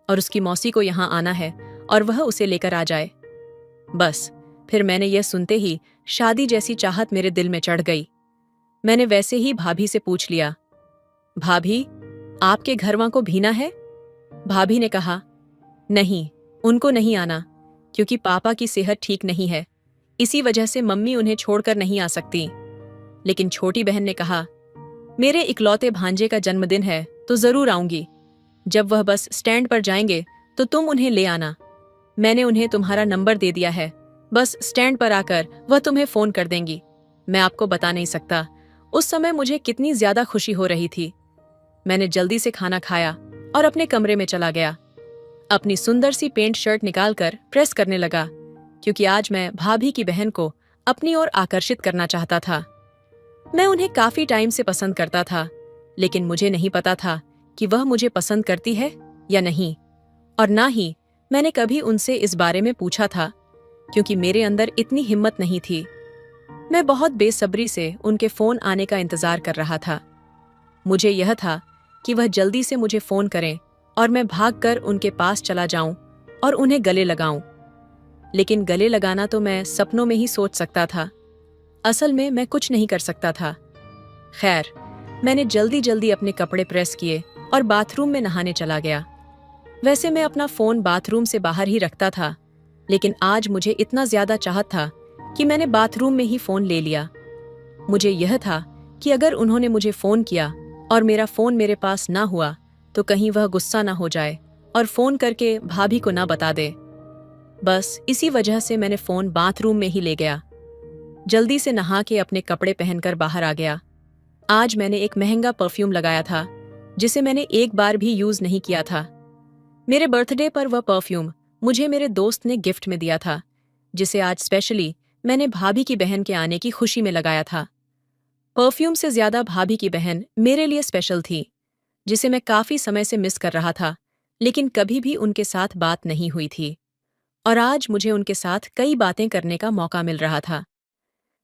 और उसकी मौसी को यहाँ आना है और वह उसे लेकर आ जाए। बस फिर मैंने यह सुनते ही शादी जैसी चाहत मेरे दिल में चढ़ गई। मैंने वैसे ही भाभी से पूछ लिया, भाभी, आपके घरवां को भीना है? भाभी ने कहा, नहीं, उनको नहीं आना, क्योंकि पापा की सेहत ठीक नहीं है, इसी वजह से मम्मी उन्हें छोड़कर नहीं आ सकती। लेकिन छोटी बहन ने कहा, मेरे इकलौते भांजे का जन्मदिन है तो जरूर आऊंगी। जब वह बस स्टैंड पर जाएंगे तो तुम उन्हें ले आना। मैंने उन्हें तुम्हारा नंबर दे दिया है, बस स्टैंड पर आकर वह तुम्हें फोन कर देंगी। मैं आपको बता नहीं सकता उस समय मुझे कितनी ज्यादा खुशी हो रही थी। मैंने जल्दी से खाना खाया और अपने कमरे में चला गया। अपनी सुंदर सी पेंट शर्ट निकालकर प्रेस करने लगा, क्योंकि आज मैं भाभी की बहन को अपनी ओर आकर्षित करना चाहता था। मैं उन्हें काफी टाइम से पसंद करता था, लेकिन मुझे नहीं पता था कि वह मुझे पसंद करती है या नहीं, और ना ही मैंने कभी उनसे इस बारे में पूछा था, क्योंकि मेरे अंदर इतनी हिम्मत नहीं थी। मैं बहुत बेसब्री से उनके फोन आने का इंतजार कर रहा था। मुझे यह था कि वह जल्दी से मुझे फोन करें और मैं भागकर उनके पास चला जाऊं और उन्हें गले लगाऊं। लेकिन गले लगाना तो मैं सपनों में ही सोच सकता था, असल में मैं कुछ नहीं कर सकता था। खैर, मैंने जल्दी जल्दी अपने कपड़े प्रेस किए और बाथरूम में नहाने चला गया। वैसे मैं अपना फोन बाथरूम से बाहर ही रखता था, लेकिन आज मुझे इतना ज्यादा चाहत था कि मैंने बाथरूम में ही फोन ले लिया। मुझे यह था कि अगर उन्होंने मुझे फोन किया और मेरा फोन मेरे पास ना हुआ तो कहीं वह गुस्सा ना हो जाए और फोन करके भाभी को ना बता दे। बस इसी वजह से मैंने फोन बाथरूम में ही ले गया। जल्दी से नहा के अपने कपड़े पहनकर बाहर आ गया। आज मैंने एक महंगा परफ्यूम लगाया था, जिसे मैंने एक बार भी यूज नहीं किया था। मेरे बर्थडे पर वह परफ्यूम मुझे मेरे दोस्त ने गिफ्ट में दिया था, जिसे आज स्पेशली मैंने भाभी की बहन के आने की खुशी में लगाया था। परफ्यूम से ज्यादा भाभी की बहन मेरे लिए स्पेशल थी, जिसे मैं काफी समय से मिस कर रहा था, लेकिन कभी भी उनके साथ बात नहीं हुई थी। और आज मुझे उनके साथ कई बातें करने का मौका मिल रहा था।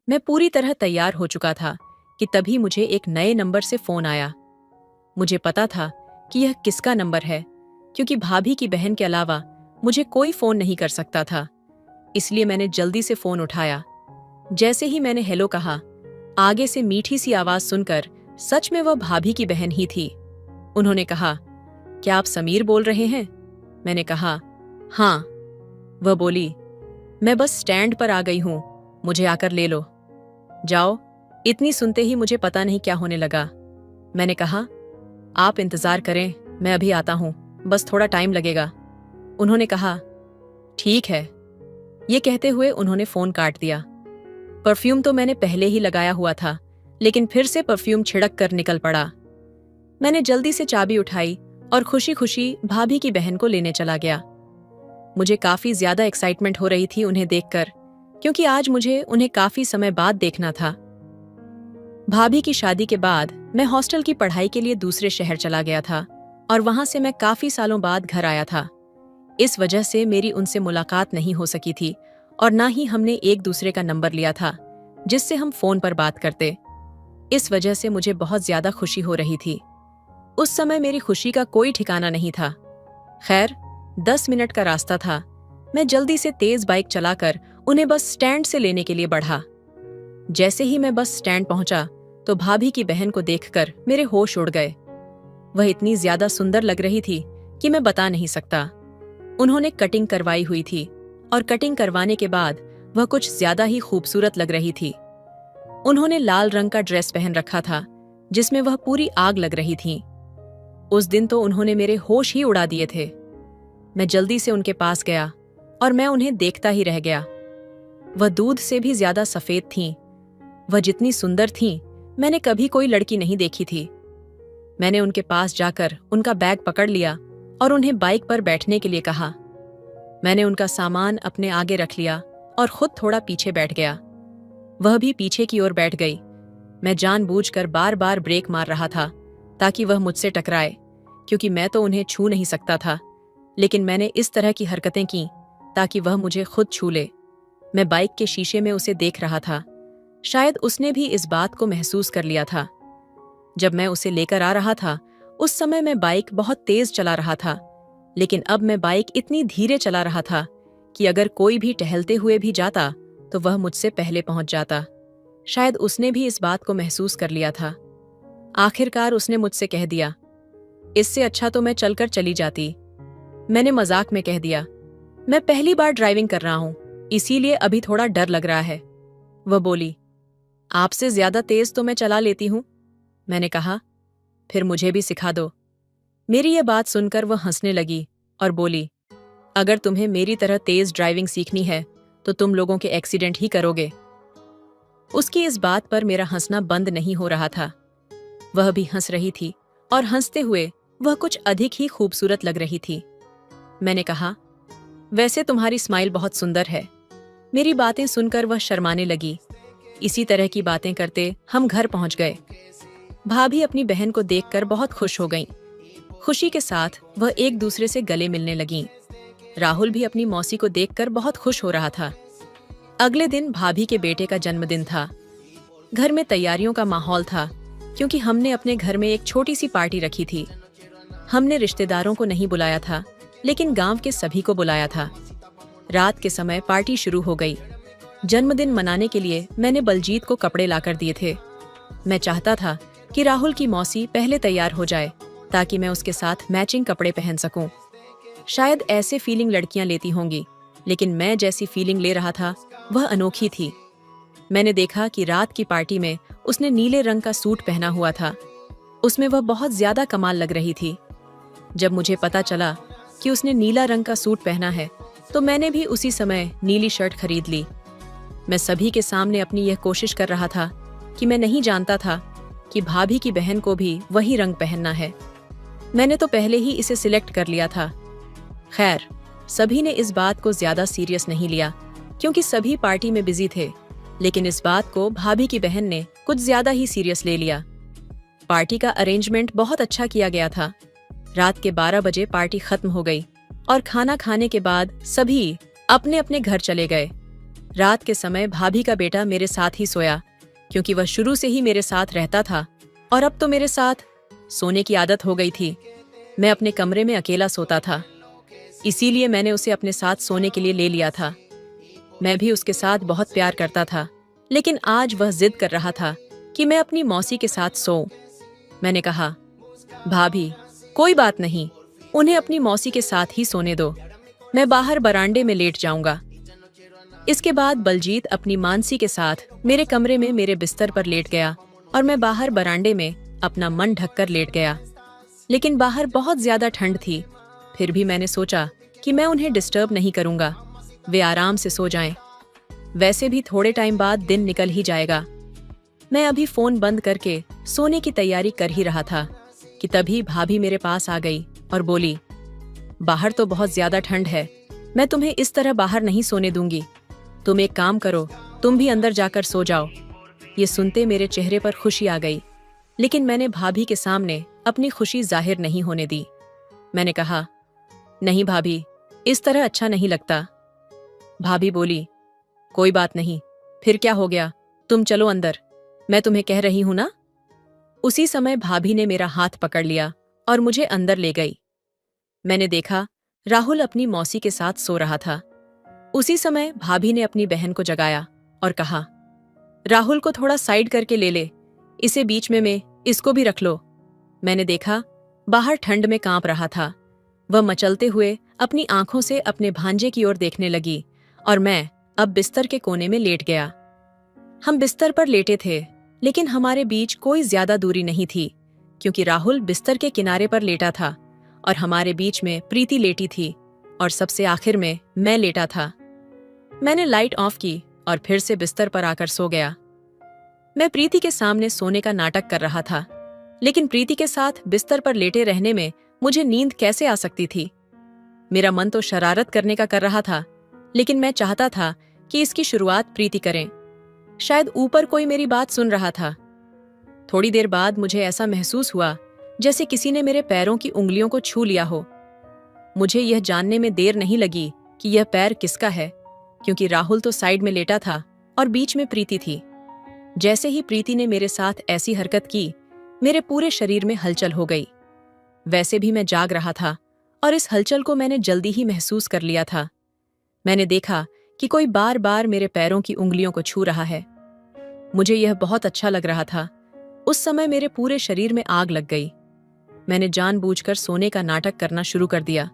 मैं पूरी तरह तैयार हो चुका था कि तभी मुझे एक नए नंबर से फोन आया। मुझे पता था कि यह किसका नंबर है, क्योंकि भाभी की बहन के अलावा मुझे कोई फोन नहीं कर सकता था। इसलिए मैंने जल्दी से फोन उठाया। जैसे ही मैंने हेलो कहा, आगे से मीठी सी आवाज सुनकर सच में वह भाभी की बहन ही थी। उन्होंने कहा, क्या आप समीर बोल रहे हैं? मैंने कहा, हाँ। वह बोली, मैं बस स्टैंड पर आ गई हूं, मुझे आकर ले लो। जाओ। इतनी सुनते ही मुझे पता नहीं क्या होने लगा। मैंने कहा, आप इंतजार करें, मैं अभी आता हूं, बस थोड़ा टाइम लगेगा। उन्होंने कहा, ठीक है। ये कहते हुए उन्होंने फोन काट दिया। परफ्यूम तो मैंने पहले ही लगाया हुआ था, लेकिन फिर से परफ्यूम छिड़क कर निकल पड़ा। मैंने जल्दी से चाबी उठाई और खुशी खुशी भाभी की बहन को लेने चला गया। मुझे काफी ज्यादा एक्साइटमेंट हो रही थी उन्हें देखकर, क्योंकि आज मुझे उन्हें काफी समय बाद देखना था। भाभी की शादी के बाद मैं हॉस्टल की पढ़ाई के लिए दूसरे शहर चला गया था और वहां से मैं काफी सालों बाद घर आया था। इस वजह से मेरी उनसे मुलाकात नहीं हो सकी थी और ना ही हमने एक दूसरे का नंबर लिया था जिससे हम फोन पर बात करते। इस वजह से मुझे बहुत ज्यादा खुशी हो रही थी। उस समय मेरी खुशी का कोई ठिकाना नहीं था। खैर, 10 मिनट का रास्ता था। मैं जल्दी से तेज बाइक चलाकर उन्हें बस स्टैंड से लेने के लिए बढ़ा। जैसे ही मैं बस स्टैंड पहुंचा तो भाभी की बहन को देखकर मेरे होश उड़ गए। वह इतनी ज्यादा सुंदर लग रही थी कि मैं बता नहीं सकता। उन्होंने कटिंग करवाई हुई थी और कटिंग करवाने के बाद वह कुछ ज्यादा ही खूबसूरत लग रही थी। उन्होंने लाल रंग का ड्रेस पहन रखा था जिसमें वह पूरी आग लग रही थीं। उस दिन तो उन्होंने मेरे होश ही उड़ा दिए थे। मैं जल्दी से उनके पास गया और मैं उन्हें देखता ही रह गया। वह दूध से भी ज्यादा सफेद थीं। वह जितनी सुंदर थीं, मैंने कभी कोई लड़की नहीं देखी थी। मैंने उनके पास जाकर उनका बैग पकड़ लिया और उन्हें बाइक पर बैठने के लिए कहा। मैंने उनका सामान अपने आगे रख लिया और खुद थोड़ा पीछे बैठ गया। वह भी पीछे की ओर बैठ गई। मैं जानबूझकर बार बार ब्रेक मार रहा था ताकि वह मुझसे टकराए, क्योंकि मैं तो उन्हें छू नहीं सकता था, लेकिन मैंने इस तरह की हरकतें की ताकि वह मुझे खुद छू ले। मैं बाइक के शीशे में उसे देख रहा था। शायद उसने भी इस बात को महसूस कर लिया था। जब मैं उसे लेकर आ रहा था, उस समय मैं बाइक बहुत तेज चला रहा था, लेकिन अब मैं बाइक इतनी धीरे चला रहा था कि अगर कोई भी टहलते हुए भी जाता तो वह मुझसे पहले पहुंच जाता। शायद उसने भी इस बात को महसूस कर लिया था। आखिरकार उसने मुझसे कह दिया, इससे अच्छा तो मैं चलकर चली जाती। मैंने मजाक में कह दिया, मैं पहली बार ड्राइविंग कर रहा हूं, इसीलिए अभी थोड़ा डर लग रहा है। वह बोली, आपसे ज्यादा तेज तो मैं चला लेती हूं। मैंने कहा, फिर मुझे भी सिखा दो। मेरी यह बात सुनकर वह हंसने लगी और बोली, अगर तुम्हें मेरी तरह तेज ड्राइविंग सीखनी है तो तुम लोगों के एक्सीडेंट ही करोगे। उसकी इस बात पर मेरा हंसना बंद नहीं हो रहा था। वह भी हंस रही थी और हंसते हुए वह कुछ अधिक ही खूबसूरत लग रही थी। मैंने कहा, वैसे तुम्हारी स्माइल बहुत सुंदर है। मेरी बातें सुनकर वह शर्माने लगी। इसी तरह की बातें करते हम घर पहुंच गए। भाभी अपनी बहन को देखकर बहुत खुश हो गईं। खुशी के साथ वह एक दूसरे से गले मिलने लगीं। राहुल भी अपनी मौसी को देखकर बहुत खुश हो रहा था। अगले दिन भाभी के बेटे का जन्मदिन था। घर में तैयारियों का माहौल था, क्योंकि हमने अपने घर में एक छोटी सी पार्टी रखी थी। हमने रिश्तेदारों को नहीं बुलाया था, लेकिन गांव के सभी को बुलाया था। रात के समय पार्टी शुरू हो गई। जन्मदिन मनाने के लिए मैंने बलजीत को कपड़े लाकर दिए थे। मैं चाहता था कि राहुल की मौसी पहले तैयार हो जाए ताकि मैं उसके साथ मैचिंग कपड़े पहन सकूं। शायद ऐसे फीलिंग लड़कियां लेती होंगी, लेकिन मैं जैसी फीलिंग ले रहा था वह अनोखी थी। मैंने देखा कि रात की पार्टी में उसने नीले रंग का सूट पहना हुआ था। उसमें वह बहुत ज्यादा कमाल लग रही थी। जब मुझे पता चला कि उसने नीला रंग का सूट पहना है तो मैंने भी उसी समय नीली शर्ट खरीद ली। मैं सभी के सामने अपनी यह कोशिश कर रहा था कि मैं नहीं जानता था कि भाभी की बहन को भी वही रंग पहनना है। मैंने तो पहले ही इसे सिलेक्ट कर लिया था। खैर, सभी ने इस बात को ज्यादा सीरियस नहीं लिया, क्योंकि सभी पार्टी में बिजी थे, लेकिन इस बात को भाभी की बहन ने कुछ ज्यादा ही सीरियस ले लिया। पार्टी का अरेंजमेंट बहुत अच्छा किया गया था। रात के 12 बजे पार्टी खत्म हो गई और खाना खाने के बाद सभी अपने अपने घर चले गए। रात के समय भाभी का बेटा मेरे साथ ही सोया, क्योंकि वह शुरू से ही मेरे साथ रहता था और अब तो मेरे साथ सोने की आदत हो गई थी। मैं अपने कमरे में अकेला सोता था, इसीलिए मैंने उसे अपने साथ सोने के लिए ले लिया था। मैं भी उसके साथ बहुत प्यार करता था, लेकिन आज वह जिद कर रहा था कि मैं अपनी मौसी के साथ सोऊं। मैंने कहा, भाभी कोई बात नहीं, उन्हें अपनी मौसी के साथ ही सोने दो, मैं बाहर बरामदे में लेट जाऊंगा। इसके बाद बलजीत अपनी मानसी के साथ मेरे कमरे में मेरे बिस्तर पर लेट गया और मैं बाहर बरामदे में अपना मन ढककर लेट गया। लेकिन बाहर बहुत ज्यादा ठंड थी, फिर भी मैंने सोचा कि मैं उन्हें डिस्टर्ब नहीं करूंगा, वे आराम से सो जाएं। वैसे भी थोड़े टाइम बाद दिन निकल ही जाएगा। मैं अभी फोन बंद करके सोने की तैयारी कर ही रहा था कि तभी भाभी मेरे पास आ गई और बोली, बाहर तो बहुत ज्यादा ठंड है, मैं तुम्हें इस तरह बाहर नहीं सोने दूंगी। तुम एक काम करो, तुम भी अंदर जाकर सो जाओ। ये सुनते मेरे चेहरे पर खुशी आ गई, लेकिन मैंने भाभी के सामने अपनी खुशी जाहिर नहीं होने दी। मैंने कहा, नहीं भाभी, इस तरह अच्छा नहीं लगता। भाभी बोली, कोई बात नहीं, फिर क्या हो गया, तुम चलो अंदर, मैं तुम्हें कह रही हूं ना। उसी समय भाभी ने मेरा हाथ पकड़ लिया और मुझे अंदर ले गई। मैंने देखा राहुल अपनी मौसी के साथ सो रहा था। उसी समय भाभी ने अपनी बहन को जगाया और कहा, राहुल को थोड़ा साइड करके ले ले, इसे बीच में इसको भी रख लो। मैंने देखा बाहर ठंड में कांप रहा था। वह मचलते हुए अपनी आंखों से अपने भांजे की ओर देखने लगी और मैं अब बिस्तर के कोने में लेट गया। हम बिस्तर पर लेटे थे, लेकिन हमारे बीच कोई ज्यादा दूरी नहीं थी, क्योंकि राहुल बिस्तर के किनारे पर लेटा था और हमारे बीच में प्रीति लेटी थी और सबसे आखिर में मैं लेटा था। मैंने लाइट ऑफ की और फिर से बिस्तर पर आकर सो गया। मैं प्रीति के सामने सोने का नाटक कर रहा था, लेकिन प्रीति के साथ बिस्तर पर लेटे रहने में मुझे नींद कैसे आ सकती थी। मेरा मन तो शरारत करने का कर रहा था, लेकिन मैं चाहता था कि इसकी शुरुआत प्रीति करें। शायद ऊपर कोई मेरी बात सुन रहा था। थोड़ी देर बाद मुझे ऐसा महसूस हुआ जैसे किसी ने मेरे पैरों की उंगलियों को छू लिया हो। मुझे यह जानने में देर नहीं लगी कि यह पैर किसका है, क्योंकि राहुल तो साइड में लेटा था और बीच में प्रीति थी। जैसे ही प्रीति ने मेरे साथ ऐसी हरकत की, मेरे पूरे शरीर में हलचल हो गई। वैसे भी मैं जाग रहा था और इस हलचल को मैंने जल्दी ही महसूस कर लिया था। मैंने देखा कि कोई बार बार मेरे पैरों की उंगलियों को छू रहा है। मुझे यह बहुत अच्छा लग रहा था। उस समय मेरे पूरे शरीर में आग लग गई। मैंने जानबूझकर सोने का नाटक करना शुरू कर दिया।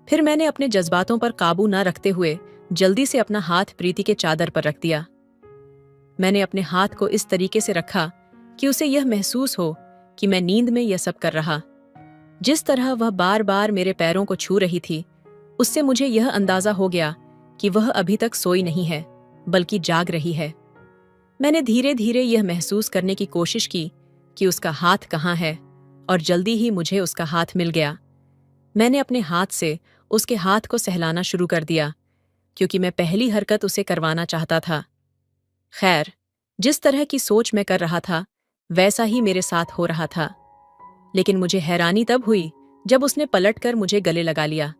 फिर मैंने अपने जज्बातों पर काबू न रखते हुए जल्दी से अपना हाथ प्रीति के चादर पर रख दिया। मैंने अपने हाथ को इस तरीके से रखा कि उसे यह महसूस हो कि मैं नींद में यह सब कर रहा। जिस तरह वह बार बार मेरे पैरों को छू रही थी, उससे मुझे यह अंदाजा हो गया कि वह अभी तक सोई नहीं है, बल्कि जाग रही है। मैंने धीरे धीरे यह महसूस करने की कोशिश की कि उसका हाथ कहाँ है, और जल्दी ही मुझे उसका हाथ मिल गया। मैंने अपने हाथ से उसके हाथ को सहलाना शुरू कर दिया, क्योंकि मैं पहली हरकत उसे करवाना चाहता था। खैर, जिस तरह की सोच मैं कर रहा था, वैसा ही मेरे साथ हो रहा था। लेकिन मुझे हैरानी तब हुई जब उसने पलटकर मुझे गले लगा लिया।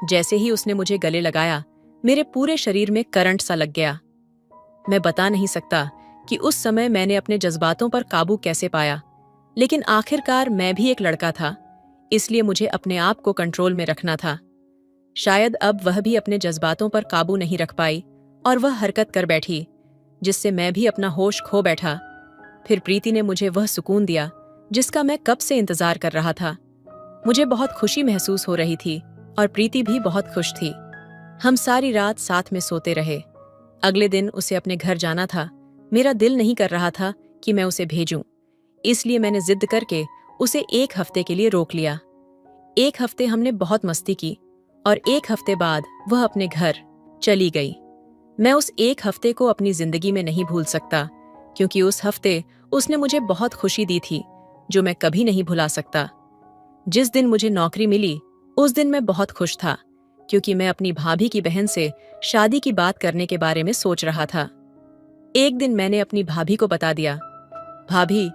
जैसे ही उसने मुझे गले लगाया, मेरे पूरे शरीर में करंट सा लग गया। मैं बता नहीं सकता कि उस समय मैंने अपने जज्बातों पर काबू कैसे पाया, लेकिन आखिरकार मैं भी एक लड़का था, इसलिए मुझे अपने आप को कंट्रोल में रखना था। शायद अब वह भी अपने जज्बातों पर काबू नहीं रख पाई और वह हरकत कर बैठी, जिससे मैं भी अपना होश खो बैठा। फिर प्रीति ने मुझे वह सुकून दिया जिसका मैं कब से इंतजार कर रहा था। मुझे बहुत खुशी महसूस हो रही थी और प्रीति भी बहुत खुश थी। हम सारी रात साथ में सोते रहे। अगले दिन उसे अपने घर जाना था। मेरा दिल नहीं कर रहा था कि मैं उसे भेजूं, इसलिए मैंने जिद करके उसे 1 हफ्ते के लिए रोक लिया। 1 हफ्ते हमने बहुत मस्ती की और 1 हफ्ते बाद वह अपने घर चली गई। मैं उस 1 हफ्ते को अपनी जिंदगी में नहीं भूल सकता, क्योंकि उस हफ्ते उसने मुझे बहुत खुशी दी थी, जो मैं कभी नहीं भुला सकता। जिस दिन मुझे नौकरी मिली, उस दिन मैं बहुत खुश था, क्योंकि मैं अपनी भाभी की बहन से शादी की बात करने के बारे में सोच रहा था। एक दिन मैंने अपनी भाभी को बता दिया, भाभी,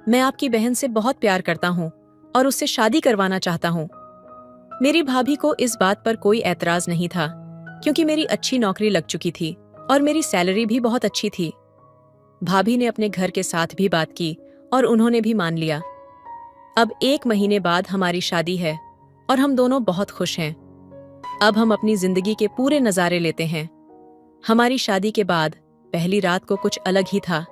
मैं आपकी बहन से बहुत प्यार करता हूँ और उससे शादी करवाना चाहता हूँ। मेरी भाभी को इस बात पर कोई ऐतराज नहीं था, क्योंकि मेरी अच्छी नौकरी लग चुकी थी और मेरी सैलरी भी बहुत अच्छी थी। भाभी ने अपने घर के साथ भी बात की और उन्होंने भी मान लिया। अब 1 महीने बाद हमारी शादी है और हम दोनों बहुत खुश हैं। अब हम अपनी जिंदगी के पूरे नज़ारे लेते हैं। हमारी शादी के बाद पहली रात को कुछ अलग ही था।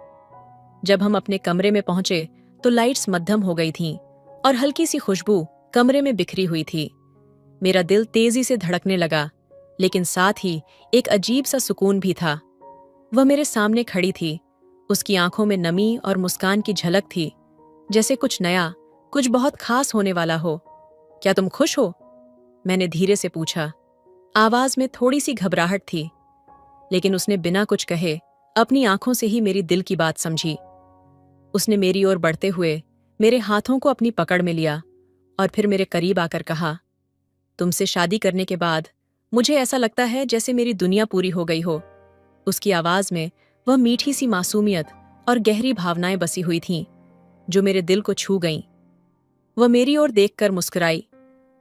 जब हम अपने कमरे में पहुंचे तो लाइट्स मध्यम हो गई थीं और हल्की सी खुशबू कमरे में बिखरी हुई थी। मेरा दिल तेजी से धड़कने लगा, लेकिन साथ ही एक अजीब सा सुकून भी था। वह मेरे सामने खड़ी थी। उसकी आंखों में नमी और मुस्कान की झलक थी, जैसे कुछ नया, कुछ बहुत खास होने वाला हो। क्या तुम खुश हो? मैंने धीरे से पूछा। आवाज में थोड़ी सी घबराहट थी, लेकिन उसने बिना कुछ कहे अपनी आंखों से ही मेरी दिल की बात समझी। उसने मेरी ओर बढ़ते हुए मेरे हाथों को अपनी पकड़ में लिया और फिर मेरे करीब आकर कहा, तुमसे शादी करने के बाद मुझे ऐसा लगता है जैसे मेरी दुनिया पूरी हो गई हो। उसकी आवाज में वह मीठी सी मासूमियत और गहरी भावनाएं बसी हुई थीं, जो मेरे दिल को छू गईं। वह मेरी ओर देखकर मुस्कुराई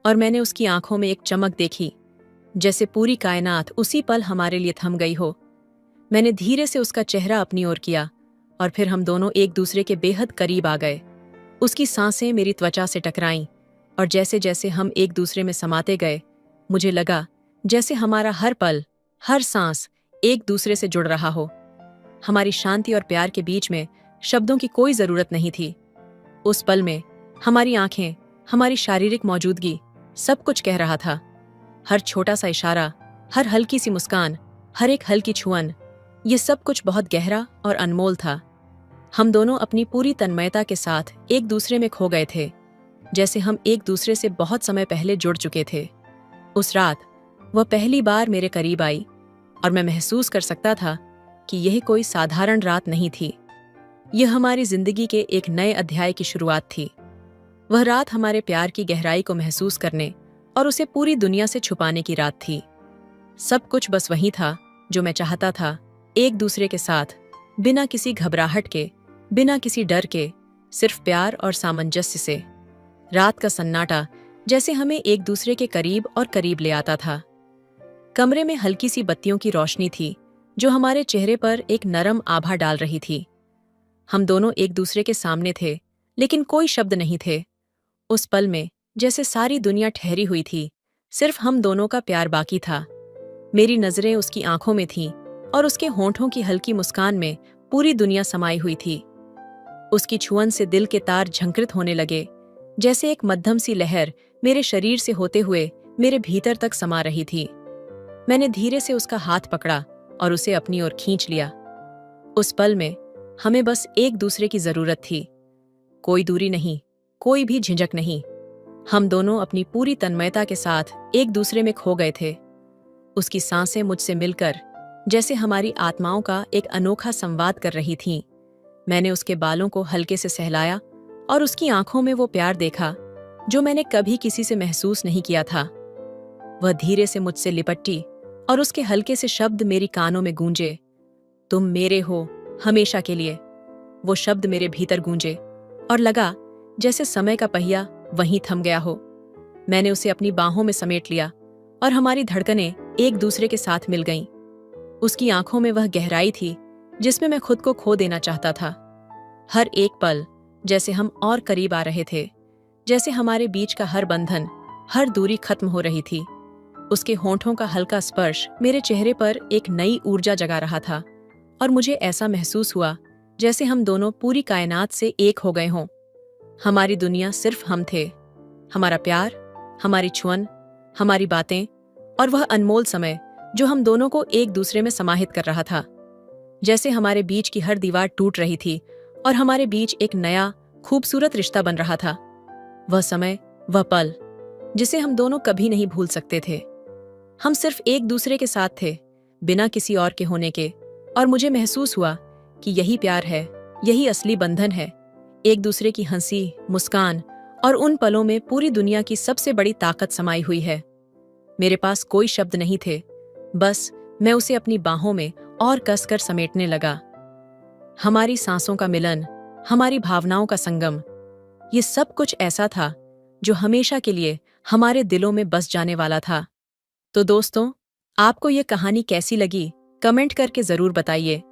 और मैंने उसकी आंखों में एक चमक देखी, जैसे पूरी कायनात उसी पल हमारे लिए थम गई हो। मैंने धीरे से उसका चेहरा अपनी ओर किया और फिर हम दोनों एक दूसरे के बेहद करीब आ गए। उसकी सांसें मेरी त्वचा से टकराईं और जैसे जैसे हम एक दूसरे में समाते गए, मुझे लगा जैसे हमारा हर पल, हर सांस एक दूसरे से जुड़ रहा हो। हमारी शांति और प्यार के बीच में शब्दों की कोई जरूरत नहीं थी। उस पल में हमारी आंखें, हमारी शारीरिक मौजूदगी, सब कुछ कह रहा था। हर छोटा सा इशारा, हर हल्की सी मुस्कान, हर एक हल्की छुअन, ये सब कुछ बहुत गहरा और अनमोल था। हम दोनों अपनी पूरी तन्मयता के साथ एक दूसरे में खो गए थे, जैसे हम एक दूसरे से बहुत समय पहले जुड़ चुके थे। उस रात वह पहली बार मेरे करीब आई और मैं महसूस कर सकता था कि यह कोई साधारण रात नहीं थी। यह हमारी जिंदगी के एक नए अध्याय की शुरुआत थी। वह रात हमारे प्यार की गहराई को महसूस करने और उसे पूरी दुनिया से छुपाने की रात थी। सब कुछ बस वही था जो मैं चाहता था, एक दूसरे के साथ, बिना किसी घबराहट के, बिना किसी डर के, सिर्फ प्यार और सामंजस्य से। रात का सन्नाटा जैसे हमें एक दूसरे के करीब और करीब ले आता था। कमरे में हल्की सी बत्तियों की रोशनी थी, जो हमारे चेहरे पर एक नरम आभा डाल रही थी। हम दोनों एक दूसरे के सामने थे, लेकिन कोई शब्द नहीं थे। उस पल में जैसे सारी दुनिया ठहरी हुई थी, सिर्फ हम दोनों का प्यार बाकी था। मेरी नजरें उसकी आंखों में थीं और उसके होंठों की हल्की मुस्कान में पूरी दुनिया समाई हुई थी। उसकी छुअन से दिल के तार झंकृत होने लगे, जैसे एक मध्यम सी लहर मेरे शरीर से होते हुए मेरे भीतर तक समा रही थी। मैंने धीरे से उसका हाथ पकड़ा और उसे अपनी ओर खींच लिया। उस पल में हमें बस एक दूसरे की जरूरत थी। कोई दूरी नहीं, कोई भी झिझक नहीं। हम दोनों अपनी पूरी तन्मयता के साथ एक दूसरे में खो गए थे। उसकी सांसें मुझसे मिलकर जैसे हमारी आत्माओं का एक अनोखा संवाद कर रही थीं। मैंने उसके बालों को हल्के से सहलाया और उसकी आंखों में वो प्यार देखा जो मैंने कभी किसी से महसूस नहीं किया था। वह धीरे से मुझसे लिपटी और उसके हल्के से शब्द मेरी कानों में गूंजे, तुम मेरे हो हमेशा के लिए। वो शब्द मेरे भीतर गूंजे और लगा जैसे समय का पहिया वहीं थम गया हो। मैंने उसे अपनी बाहों में समेट लिया और हमारी धड़कनें एक दूसरे के साथ मिल गईं। उसकी आंखों में वह गहराई थी जिसमें मैं खुद को खो देना चाहता था। हर एक पल जैसे हम और करीब आ रहे थे, जैसे हमारे बीच का हर बंधन, हर दूरी खत्म हो रही थी। उसके होंठों का हल्का स्पर्श मेरे चेहरे पर एक नई ऊर्जा जगा रहा था और मुझे ऐसा महसूस हुआ जैसे हम दोनों पूरी कायनात से एक हो गए हों। हमारी दुनिया सिर्फ हम थे, हमारा प्यार, हमारी छुअन, हमारी बातें और वह अनमोल समय जो हम दोनों को एक दूसरे में समाहित कर रहा था। जैसे हमारे बीच की हर दीवार टूट रही थी और हमारे बीच एक नया खूबसूरत रिश्ता बन रहा था। वह समय, वह पल जिसे हम दोनों कभी नहीं भूल सकते थे। हम सिर्फ एक दूसरे के साथ थे, बिना किसी और के होने के, और मुझे महसूस हुआ कि यही प्यार है, यही असली बंधन है। एक दूसरे की हंसी, मुस्कान और उन पलों में पूरी दुनिया की सबसे बड़ी ताकत समाई हुई है। मेरे पास कोई शब्द नहीं थे, बस मैं उसे अपनी बाहों में और कसकर समेटने लगा। हमारी सांसों का मिलन, हमारी भावनाओं का संगम, ये सब कुछ ऐसा था जो हमेशा के लिए हमारे दिलों में बस जाने वाला था। तो दोस्तों, आपको ये कहानी कैसी लगी? कमेंट करके जरूर बताइए।